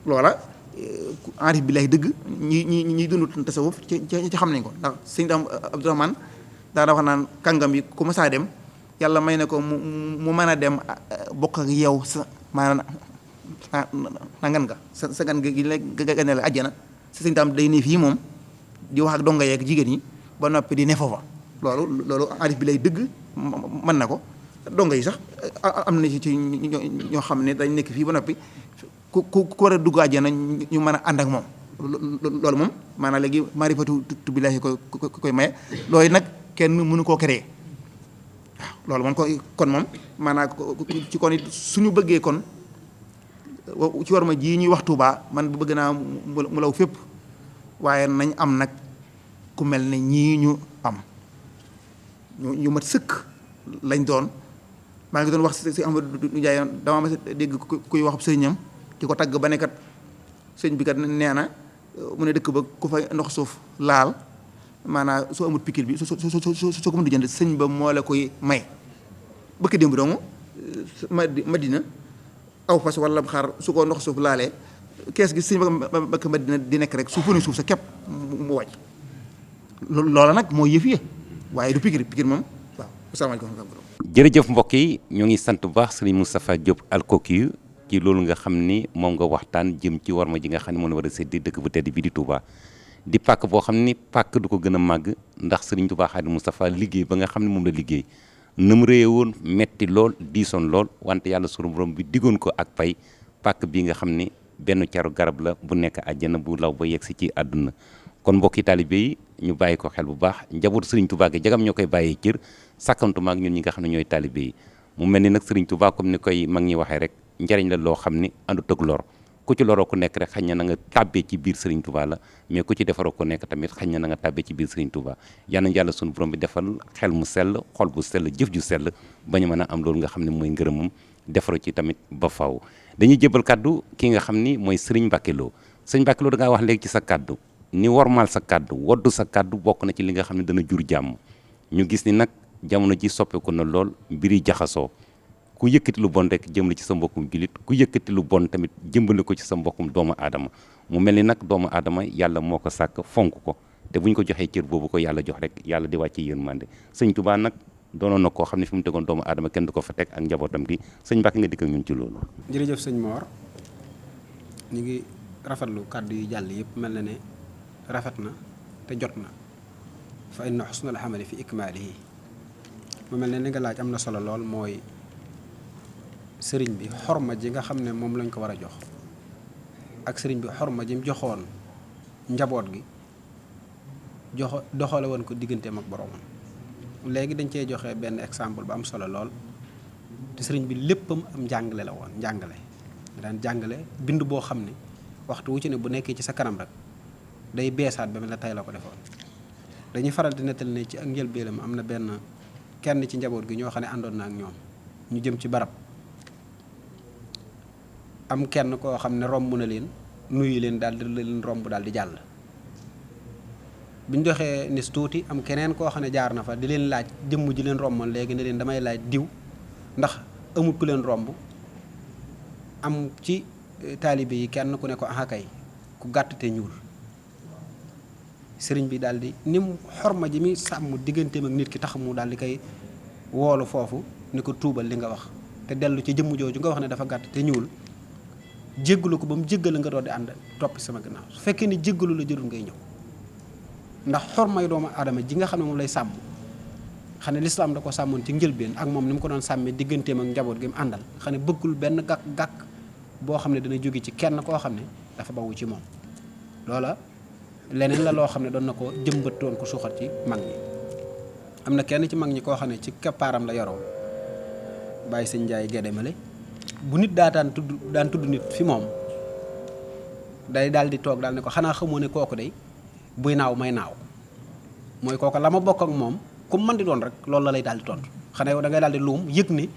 [SPEAKER 3] loola arif billahi dëgg ñi dund tasawuf ci xam nañ ko ndax sëñ daam Abdourahmane daana wax naan kàngam yi ku ma saa dem yàlla may na ko mu mën a dem bokk ak yow sa maanaam ngan nga sa gan gi la ganale àjjana sa sëñ daam day ne fii moom di wax ak donga yeeg jigéen ñi ba noppi di ne foofa loolu arif bi lay dëgg mën na ko donga yi sax am na ci ñoo xam ne dañ nekk fii ba noppi ku war a dugg àjjana ñu mën a ànd ak moom loolu moom maanaam léegi marifatu billaahi koy maye loolu nag kenn mënu koo créer waaw loolu moom kon moom maanaam ci kon it suñu bëggee kon ci war ma ji ñuy wax Tuubaa man bëgg naa mu law fépp waaye nañ am nag ku mel ne ñii ñu am ñu mat sëkk lañ doon maa ngi doon wax si Amadou Ndiaye dama ma dégg kuy wax sëriñam di ko tagg ba ne kat sëñ bi kat nee na mu ne dëkk ba ku fa ndox suuf laal maanaam soo amul pikir bi soo ko mën di jënd sëñ ba moo la koy may bëkk démb dong Madina aw fas wala xar su ko ndox suuf laalee kees gi sëñ ba bëkk Madina di nekk rek su funi suuf sa képp mu wàcc loola nag moo yëf yi waaye du pikir moom waaw asalaamaaleykum.
[SPEAKER 1] jërëjëf mbokk yi ñoo ngi sant bu baax sëriñ Moustapha Diop Alkoki ci loolu nga xam ni moom nga waxtaan jëm ci warma ji nga xam ne moom la war a séddee dëkk bu tedd bi di Touba di pàkk boo xam ni pàkk du ko gën a màgg ndax sëriñ Touba Xaadimu Moustapha liggéey ba nga xam ne moom la liggéey na mu réye woon metti lool diisoon lool wante yàlla sunu borom bi diggoon ko ak pay pàkk bii nga xam ni benn caru garab la bu nekk àjjana bu law ba yegg si ci àdduna kon mbokki taalibe yi ñu bàyyi ko xel bu baax njaboot sëriñ Touba gi jagam ñoo koy bàyyee cër sàkkantuma ak ñun ñi nga xam ne ñooy taalibe yi mu mel ni nag sëriñ Touba comme ni koy mag ñi waxee rek njariñ la loo xam ni àndut ak lor ku ci loroo ku nekk rek xañ na nga tàbbee ci biir sëriñ Touba la mais ku ci defaroo ku nekk tamit xañ na nga tàbbee ci biir sëriñ Touba yal na yàlla sunu borom bi defal xel mu sell xol bu sell jëf ju sell ba ñu mën a am loolu nga xam ne mooy ngërëmam defaroo ci tamit ba faw dañuy jébal kaddu ki nga xam ni mooy sëriñ Mbacke Lo sëriñ Mbacke Lo da ngaa wax léegi ci sa kaddu ni wormaal sa kaddu woddu sa kaddu bokk na ci li nga xam ne dana jur jàmm ñu gis ni nag jamono ji soppeeku na lool mbiri jaxasoo ku yëkkati lu bon rek jëmale ci sa mbokkum julit ku yëkkati lu bon tamit jëmbale ko ci sa mbokkum doomu aadama mu mel ni nag doomu aadama yàlla moo ko sàkk fonk ko te bu ñu ko joxee cër boobu ko yàlla jox rek yàlla di wàcce yërmande sëñ Touba nag doonoon na koo xam ne fi mu tegoon doomu aadama kenn du ko fa teg ak njabootam gi sëñ Mbacke nga dikk ak ñun ci loolu.
[SPEAKER 5] jërëjëf sëñ Mor ñu ngi rafetlu kàddu yu jàll yëpp mel na ne rafet na te jot na fa inna xusnal xamali fi ikmaalihi mu mel ne li nga laaj am na solo lool mooy sëriñ bi xorma ji nga xam ne moom lañ ko war a jox ak sëriñ bi xorma ji mu joxoon njaboot gi doxale woon ko digganteem ak boroomam. léegi dañ cee joxe benn exemple bu am solo lool te sëriñ bi léppam am njàngale la woon njàngale daan jàngale bind boo xam ne waxtu wu ci ne bu nekkee ci sa kanam rek day beesaat ba mel ne tey la ko defoon. dañuy faral di nettal ne ci ak njëlbéenam am na kenn ci njaboot gi ñoo xam ne àndoon na ak ñoom ñu jëm ci barab am kenn koo xam ne romb na leen nuyu leen daal di leen romb daal di jàll. biñ doxee nis tuuti am keneen koo xam ne jaar na fa di leen laaj jëmm ji leen romboon léegi ne leen damay laaj diw ndax amul ku leen romb am ci taalibe yi kenn ku ne ko aha kay ku gàtt te ñuul. sëriñ bi daal di ni mu xorma ji mi sàmm digganteem ak nit ki tax mu daal di koy woolu foofu ni ko tuubal li nga wax te dellu ci jëmm jooju nga wax ne dafa gàtt te ñuul jéggalu ko ba mu jéggal nga doon di ànd topp sama gannaaw su fekkee ni jéggalu la jërul ngay ñëw. ndax xormay doomu aadama ji nga xam ne moom lay sàmm xam ne lislaam da ko sàmmoon ci njëlbeen ak moom ni mu ko doon sàmmee digganteem ak njaboot gi mu àndal xam ne bëggul benn gàkk boo xam ne dana jóge ci kenn koo xam ne dafa bawu ci moom. loola leneen la loo xam ne doon na ko jëmbat doon ko suuxat ci mag ñi. am na kenn ci mag ñi koo xam ne ci keppaaram la yoroo bàyyi sëñ Njaay Gédémale bu nit daan tudd nit fi moom day daal di toog daal ne ko xanaa xamoo ne kooku day buy naaw may naaw mooy kooku la ma bokk ak moom ku mën di doon rek loolu la lay daal di tontu xanaa yow da ngay daal di luum yëg ni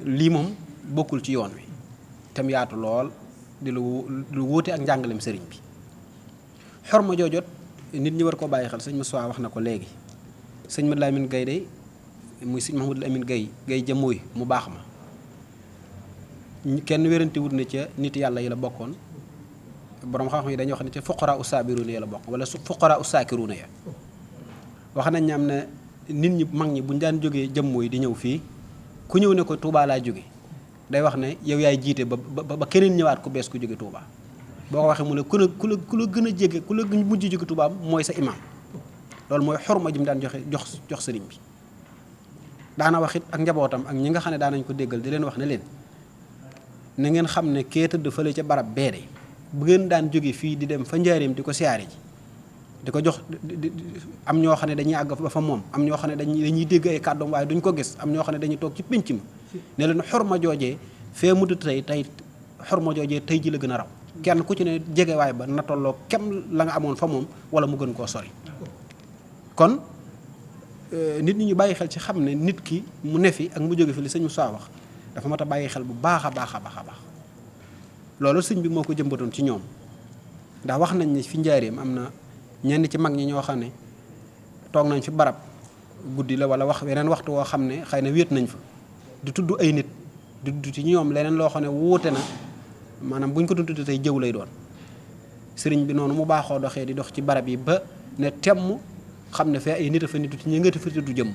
[SPEAKER 5] lii moom bokkul ci yoon wi tam yaatu lool di lu wuute ak njàngalem sëriñ bi. xorma joojot nit ñi war koo bàyyi xel sëñ Moussa wax na ko léegi sëñ Mouhamadou Lamine Gaye day muy sëñ Mouhamadou Lamine Gaye jëmooy mu baax ma kenn wérante wut na ca nit yàlla yi la bokkoon. borom xam-xam yi dañuy wax ne ci fuqaraa u saabiruuna ya la bokk wala fuqaraa u saakiruuna ya wax nañ ne am na nit ñi mag ñi buñ daan jógee jëmmooy di ñëw fii ku ñëw ne ko Touba laa jóge day wax ne yow yaay jiite ba keneen ñëwaat ku bees ku jóge Touba boo ko waxee mu ne ku la gën a jege ku la mujj jóge Touba mooy sa imam loolu mooy xorma ji mu daan jox sëriñ bi. daana wax it ak njabootam ak ñi nga xam ne daanañ ko déggal di leen wax ne leen na ngeen xam ne kee tëdd fële ca barab beede bu ngeen daan jóge fii di dem fa njaareem di ko siyaare ji di ko jox am ñoo xam ne dañuy àgg ba fa moom am ñoo xam ne dañuy dégg ay kàddoom waaye duñ ko gis am ñoo xam ne dañuy toog ci pénc ma ne leen xorma joojee fee mu tey xorma joojee tey ji la gën a raw kenn ku ci ne jegewaay ba na tolloo kem la nga amoon fa moom wala mu gën koo sori. kon nit ñi ñu bàyyi xel ci xam ne nit ki mu ne fi ak mu jóge fi li sëñ Moussa wax dafa mat a bàyyi xel bu baax a baax a baax a baax. loolu sëñ bi moo ko jëmbatoon ci ñoom ndax wax nañ ne fi njaareem am na ñenn ci mag ñi ñoo xam ne toog nañ fi barab guddi la wala wax weneen waxtu woo xam ne xëy na wéet nañ fa di tudd ay nit di tudd ci ñoom leneen loo xam ne wuute na maanaam buñ ko tudd tey jëw lay doon. sëriñ bi noonu mu baaxoo doxee di dox ci barab yi ba ne temm xam ne fee ay nit a fa nitu ci ñi nga fa tudd jëmm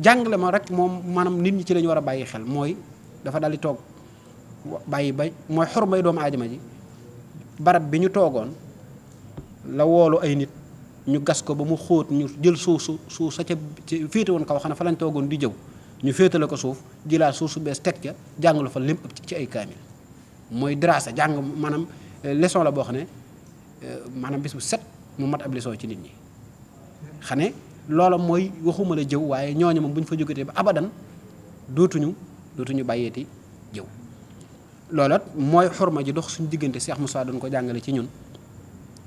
[SPEAKER 5] jàngale ma rek moom maanaam nit ñi ci lañu war a bàyyi xel mooy dafa daal di toog. bàyyi bay mooy xormay doomu aadama ji barab bi ñu toogoon la woolu ay nit ñu gas ko ba mu xóot ñu jël suuf sa ca féete woon kaw xam ne fa lañ toogoon di jëw ñu féetale ko suuf jëlaat suuf su bees teg ca jàngalu fa lépp ci ay kaamil mooy dirasa jàng maanaam leçon la boo xam ne maanaam bis bu set mu mat ab leçon ci nit ñi xane loola mooy waxuma la jëw waaye ñooñu moom bu ñu fa jógetee ba abadan dootuñu bàyyeeti jëw. loola mooy xorma ji dox suñu diggante Cheikh Moussa doon ko jàngale ci ñun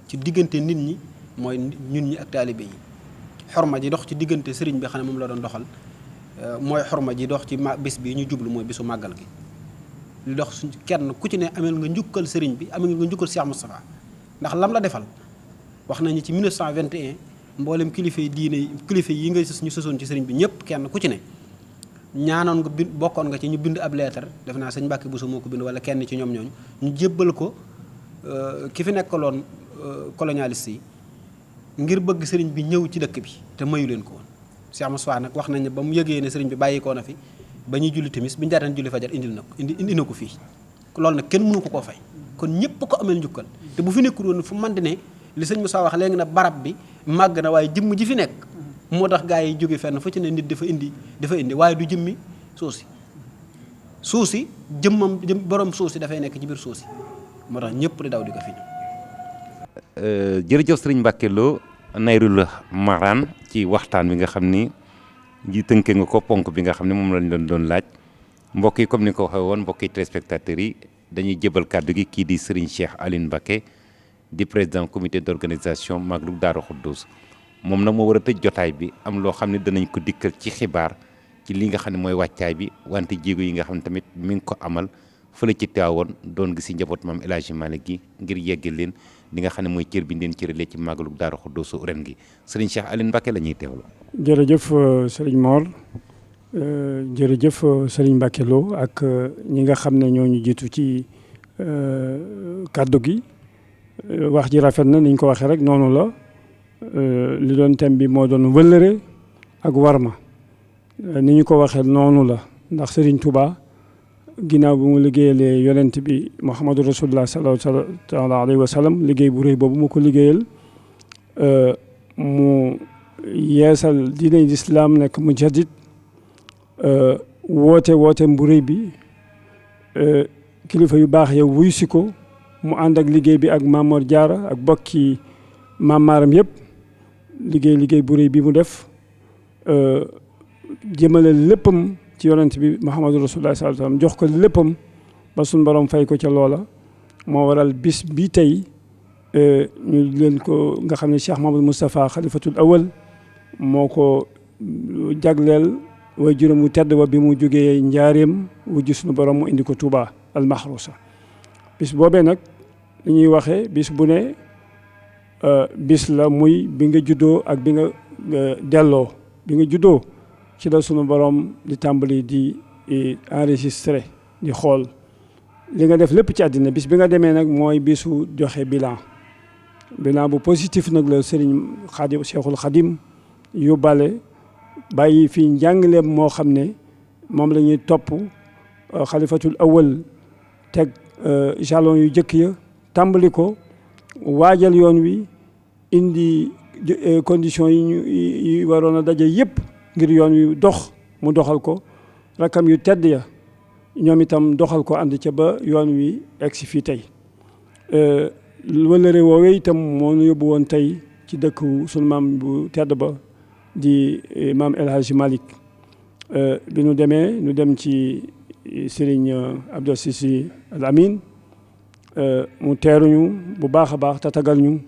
[SPEAKER 5] ci diggante nit ñi mooy ñun ñi ak taalibe yi xorma ji dox ci diggante sëriñ bi xam ne moom la doon doxal mooy xorma ji dox ci bis bi ñu jublu mooy bisu màggal gi li dox suñ kenn ku ci ne amel nga njukkal sëriñ bi amel nga njukkal Cheikh Moustapha ndax lam la defal wax nañu ci 1921 mboolem kilifa yi diine kilifa yi nga ñu sësoon ci sëriñ bi ñëpp kenn ku ci ne ñaanoon nga bokkoon nga ci ñu bind ab leetar def naa sëñ Mbàkke Buso moo ko bind wala kenn ci ñoom ñooñu ñu jébbal ko ki fi nekkaloon colonialiste yi ngir bëgg sëriñ bi ñëw ci dëkk bi te mayu leen ko woon. Cheikh Moussa nag wax nañ ne ba mu yëgee ne sëriñ bi bàyyi koo na fi ba ñuy julli timis bi ñu daataan julli fajar indi na ko fii loolu nag kenn mënu ko koo fay kon ñëpp ko ameel njukkal te bu fi nekkul woon fu man di ne li sëñ Moussa wax léegi na barab bi màgg na waaye jëmm ji fi nekk moo tax gaa yi jóge fenn fu ci ne nit dafa indi waaye du jëmmi suuf si jëmmam borom suuf si dafay nekk ci biir suuf si moo tax ñëpp di daw di ko fi ñëw.
[SPEAKER 1] jërëjëf sëriñ Mbacke Lo Nayrul Maraan ci waxtaan bi nga xam ni ji tënkee nga ko ponk bi nga xam ne moom lañ doon laaj mbokk yi comme ni nga ko waxee woon mbokki téléspectateurs yi dañuy jëbal kàddu gi kii di sëriñ Cheikh Aline Mbacke di président comité d'organisation Magalou Daaru Xuddus moom nag moo war a tëj jotaay bi am loo xam ne danañ ko dikkal ci xibaar ci li nga xam ne mooy wàccaay bi wante jéego yi nga xam ne tamit mi ngi ko amal fële ci Tiwaawoon doon gis si njaboot maam El Hadji Malick gi ngir yeggal leen li nga xam ne mooy cër bi leen cëralee ci Magalou Daaru Xuddus ren gi sëriñ Cheikh Aline Mbacke la ñuy teewlu.
[SPEAKER 6] jërëjëf sëriñ Mor jërëjëf sëriñ Mbacke Lo ak ñi nga xam ne ñoo ñu jiitu ci kàddu gi wax ji rafet na niñ ko waxee rek noonu la li doon thème bi moo doon wëllëre ak warma ni ñu ko waxee noonu la ndax sëriñ Touba ginnaaw bi mu liggéeyalee yonent bi Muhammadu Rasulullah sallallahu alayhi wa sallam liggéey bu rëy boobu mu ko liggéeyal mu yeesal diiney lislaam nekk mujaddid woote bu rëy bi kilifa yu baax yow wuy si ko mu ànd ak liggéey bi ak Mamor Diarra ak bokki maamaaram yëpp liggéey bu rëy bi mu def jëmale léppam ci yonent bi Muhammadu Rasulullah sallallahu alayhi wa sallam jox ko léppam ba suñ borom fay ko ca loola moo waral bis bi tey ñu leen ko nga xam ne Cheikh Mahamadou Moustapha xalifatul awal moo ko jagleel way juróom wu tedd wa bi mu jógee njaareem wujj suñu borom mu indi ko Touba almahrusa bis boobee nag li ñuy waxee bis bu ne bis la muy bi nga juddoo ak bi nga delloo bi nga juddoo ci la sunu borom di tàmbali di enregistré di xool li nga def lépp ci àddina bis bi nga demee nag mooy bisu joxe bilan bu positif nag la Serigne Khadim Cheikhul Khadim yóbbaale bàyyi fii njàngaleem moo xam ne moom la ñuy topp xalifatul awal teg jalon yu jëkk ya tàmbali ko waajal yoon wi indi conditions yi waroon a daje yëpp ngir yoon wi dox mu doxal ko rakam yu tedd ya ñoom itam doxal ko ànd ca ba yoon wi egsi fii tey wëllëre woowee itam moo ñu yóbbu woon tey ci dëkku sunu maam bu tedd ba di maam El Hadji Malick bi nu demee nu dem ci Serigne Abdou Sisi Al Amin mu teeruñu bu baax a baax tatagal ñu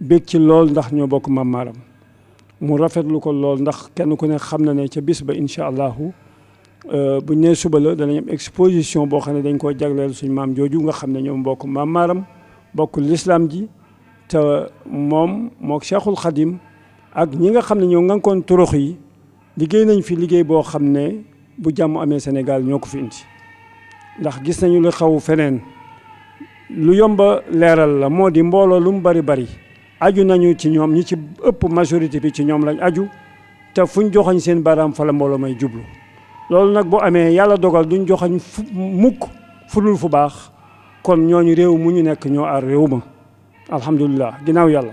[SPEAKER 6] bég ci lool ndax ñoo bokk maam maaram mu rafetlu ko lool ndax kenn ku ne xam na ne ca bis ba incha allahu buñ nee suba la danañ am exposition boo xam ne dañ koo jagleel suñ maam jooju nga xam ne ñoom bokk maam maaram bokk lislaam ji te moom mook Cheikhul Khadim ak ñi nga xam ne ñoo ngankoon turux yi liggéey nañ fi liggéey boo xam ne bu jàmm amee Sénégal ñoo ko fi indi ndax gis nañu lu xaw feneen lu yomba leeral la moo di mbooloo lu mu bari aju nañu ci ñoom ñi ci ëpp majorité bi ci ñoom lañ aju te fuñ joxañ seen baaraam fa la mbooloo may jublu loolu nag bu amee yàlla dogal duñ joxañ mukk fu dul fu baax kon ñooñu réew mu ñu nekk ñoo aar réew ma alhamdulilah ginnaaw yàlla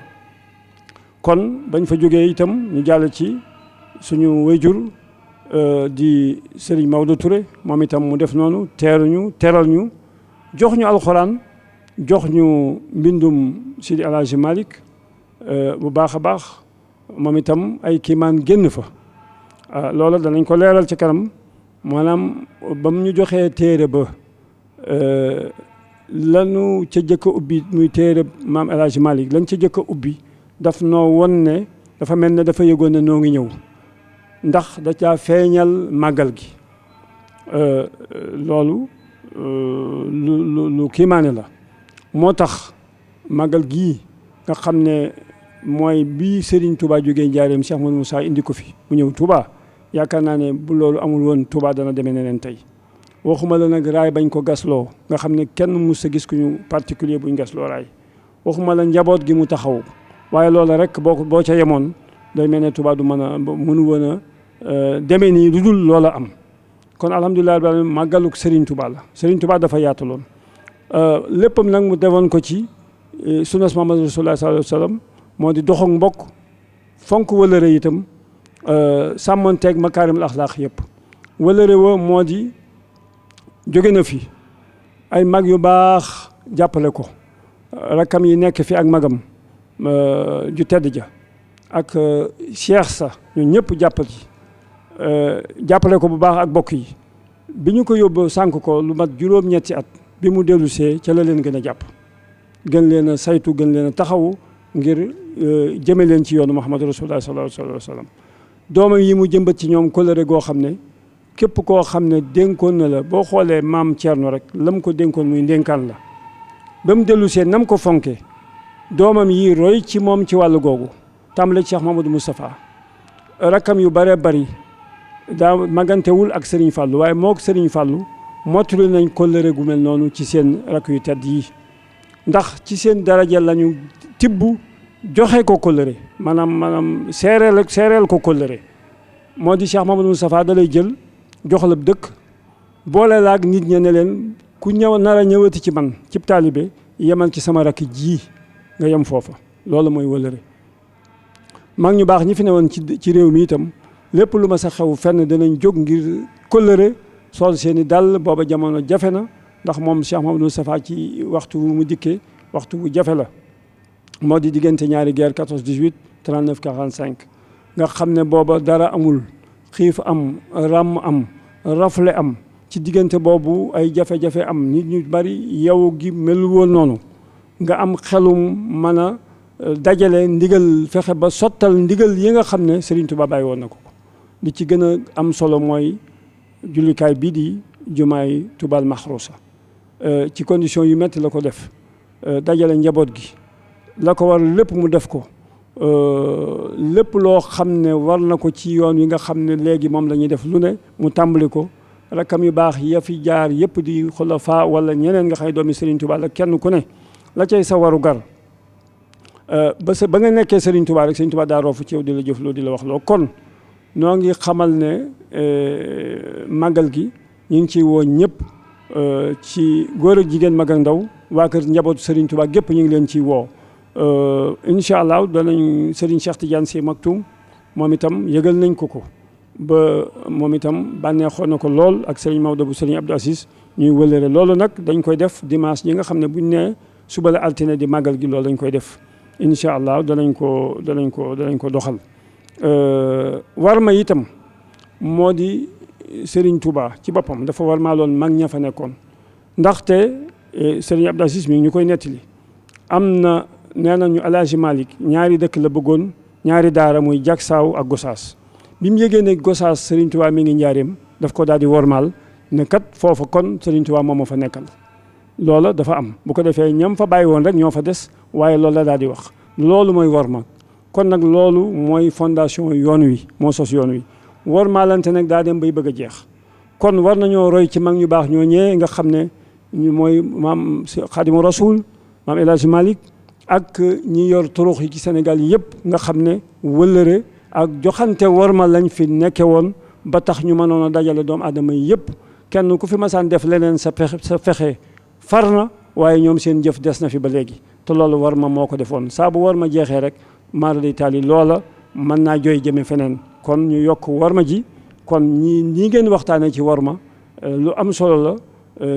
[SPEAKER 6] kon bañ fa jógee itam ñu jàll ci suñu wayjur di Serigne Maodo Touré moom itam mu def noonu teeruñu teral ñu jox ñu alxuraan jox ñu mbindum Sidi El Hadji Malick bu baax a baax moom itam ay kiimaan génn fa loola danañ ko leeral ci kanam maanaam ba mu ñu joxee téere ba lanu ca jëkk a ubbi muy téere maam El Hadji Malick lañ ca jëkk a ubbi daf noo won ne dafa mel ne dafa yëgoon ne noo ngi ñëw ndax da caa feeñal màggal gi loolu lu kiimaane la moo tax màggal gii nga xam ne mooy bii Serigne Touba jógee njaareem Cheikh Mouhamadou Moussa indi ko fi mu ñëw Touba yaakaar naa ne bu loolu amul woon Touba dana demee neneen tey waxuma la nag raay bañ ko gasloo nga xam ne kenn mus a gis ku ñu particulier buñ gasloo raay waxuma la njaboot gi mu taxaw waaye loolu rek boo ca yemoon day mel ne Touba du mënu woon a demee nii lu dul loola am kon alhamdulilah rabbil alamin màggaluk Serigne Touba la Serigne Touba dafa yaataloon léppam nag mu defoon ko ci sunnas Muhammad Rasulullah sallallahu alayhi wa sallam moo di doxak mbokk fonk wëlëre itam sàmmanteeg makaarimul axlaaq yëpp. wëlëre wa moo di jóge na fi ay mag yu baax jàppale ko rakkam yi nekk fi ak magam ju tedd ja ak cheikh sa ñu ñëpp jàppale ko bu baax ak bokk yi bi ñu ko yóbbu sànk ko lu mat juróom-ñetti at bi mu dellusee ca la leen gën a jàpp gën leen a saytu gën leen a taxawu ngir jëme leen ci yoonu Muhammad Rasulullah sallallahu alayhi wa sallam doomam yi mu jëmbat ci ñoom kóllëre goo xam ne képp koo xam ne dénkoon na la boo xoolee maam Thierno rek lam ko dénkoon muy ndénkaan la ba mu dellusee nam ko fonke doomam yi roy ci moom ci wàllu googu tàmbale Cheikh Mamadou Moustapha rakkam yu bare bari daa magantewul ak Serigne Fallou waaye mook Serigne Fallou mottali nañ kóllëre gu mel noonu ci seen rakk yu tedd yi ndax ci seen daraja lañu tibb joxe ko kóllëre maanaam seereel ko kóllëre moo di Cheikh Mamadou Moustapha da lay jël jox la dëkk boole laag nit ña ne leen ku ñëw nar a ñëwati ci man cib taalibe yemal ci sama rakk ji nga yem foofa loolu mooy wëllëre mag ñu baax ñi fi ne woon ci réew mi itam lépp lu ma sa xew fenn danañ jóg ngir kóllëre sol seeni dàll booba jamono jafe na ndax moom Cheikh Mamadou Moustapha ci waxtu wu mu dikkee waxtu wu jafe la moo di diggante ñaari guerre 14 18 39 45 nga xam ne booba dara amul xiif am ràmm am rafle am ci diggante boobu ay jafe-jafe am nit ñu bari yow gi melu woon noonu nga am xelum mën a dajale ndigal fexe ba sottal ndigal yi nga xam ne Serigne Touba bàyyi woon na ko li ci gën a am solo mooy jullikaay bii di jumaay Touba Maxruusa ci condition yu metti la ko def dajale njaboot gi la ko war lépp mu def ko lépp loo xam ne war na ko ci yoon wi nga xam ne léegi moom la ñuy def lu ne mu tàmbali ko rakkam yu baax ya fi jaar yëpp di xulafa wala ñeneen nga xam ne doomi Serigne Touba la kenn ku ne la cay sa waru gar ba nga nekkee Serigne Touba rek Serigne Touba daa roofu ci yow di la jëf loo di la wax loo kon noo ngi xamal ne màggal gi ñu ngi ciy woo ñëpp ci góor ak jigéen mag ak ndaw waa kër njabootu Serigne Touba gépp ñu ngi leen ciy woo incha allah danañ Serigne Cheikh Tidiane Sy Maktoum moom itam yëgal nañ ko ba moom itam bànneexoon na ko lool ak Serigne Maodo bu Serigne Abdou Aziz ñuy wëlëre loolu nag dañ koy def dimanche yi nga xam ne buñ ne suba la altine di màggal gi loolu dañ koy def incha allah danañ ko doxal war ma itam moo di Serigne Touba ci boppam dafa war maa loon mag ña fa nekkoon ndaxte Serigne Abdou Aziz mi ñu koy nettali am na nee nañu Alaaji Malick ñaari dëkk la bëggoon ñaari daara muy Jaksaaw ak Gosaas bi mu yëgee ne Gosaas Serigne Touba mi ngi njaareem daf ko daal di wormaal ne kat foofa kon Serigne Touba moom moo fa nekkal loola dafa am bu ko defee ñam fa bàyyi woon rek ñoo fa des waaye loolu la daal di wax loolu mooy worma kon nag loolu mooy fondation yoon wi moo sos yoon wi wormaalante nag daa dem bay bëgg a jeex kon war nañoo roy ci mag ñu baax ñoo ñee nga xam ne ñu mooy maam Xaadimu Rasuul maam El Hadji Malick ak ñi yor turux yi ci Sénégal yëpp nga xam ne wëllëre ak joxante worma lañ fi nekke woon ba tax ñu mënoon a dajale doomu aadama yi yëpp kenn ku fi masaan def leneen sa fexe far na waaye ñoom seen jëf des na fi ba léegi te loolu war ma moo ko defoon saa bu war ma jeexee rek mara day taali loola mën naa jooy jëme feneen kon ñu yokk war ma ji kon ñi ngeen waxtaanee ci war ma lu am solo la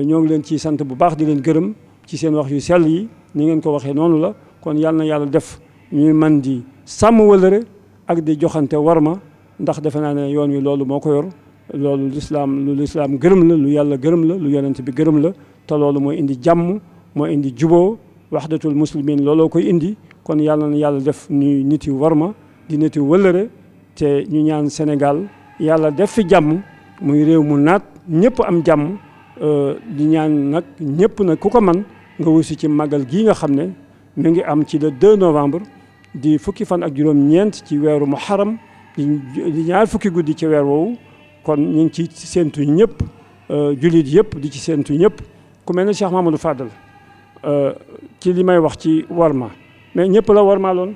[SPEAKER 6] ñoo ngi leen ci sant bu baax di leen gërëm ci seen wax yu sell yi ni ngeen ko waxee noonu la kon yàlla na yàlla def ñuy man di sàmm wëllëre ak di joxante war ma ndax defe naa ne yoon wi loolu moo ko yor loolu lu lislaam gërëm la lu yàlla gërëm la lu yonent bi gërëm la te loolu mooy indi jàmm mooy indi juboo waxdatul muslimin looloo koy indi kon yàlla na yàlla def ñuy nit yu war ma di nit yu wëllëre te ñu ñaan Sénégal yàlla def fi jàmm muy réew mu naat ñëpp am jàmm di ñaan nag ñëpp nag ku ko man nga wusi ci màggal gii nga xam ne mi ngi am ci le 2 novembre di fukki fan ak juróom-ñeent ci weeru muharram di ñaar fukki guddi ci weer woowu kon ñu ngi ci séentu ñëpp jullit yëpp di ci séentu ñëpp ku mel ne Cheikh Mamadou Fadal ci li may wax ci warma mais ñëpp la warmaaloon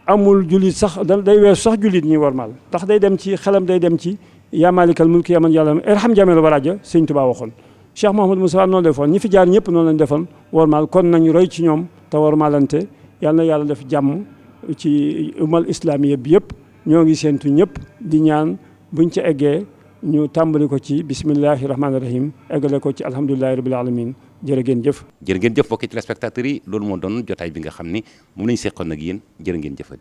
[SPEAKER 6] amul jullit sax day weesu sax jullit ñi warmaal ndax day dem ci xelam day dem ci yaa maalikal mulki yaa man yàlla irham jameel waraja sëñ Tuubaa waxoon Cheikh Mouhamadou Moustapha noonu defoon ñi fi jaar ñëpp noonu lañ defoon wormaal kon nañu roy ci ñoom te wormaalante yal na yàlla def jàmm ci umal islamiya bi yëpp ñoo ngi séentu ñëpp di ñaan buñ ca eggee ñu tàmbali ko ci bismillahi rahmaani rahim eggale ko ci alhamdulilahi rabil alamin jërë ngeen jëf.
[SPEAKER 1] jërë ngeen jëf mbokki téléspectateurs yi loolu moo doon jotaay bi nga xam ni moom lañu seqoon ak yéen jërë ngeen jëfati.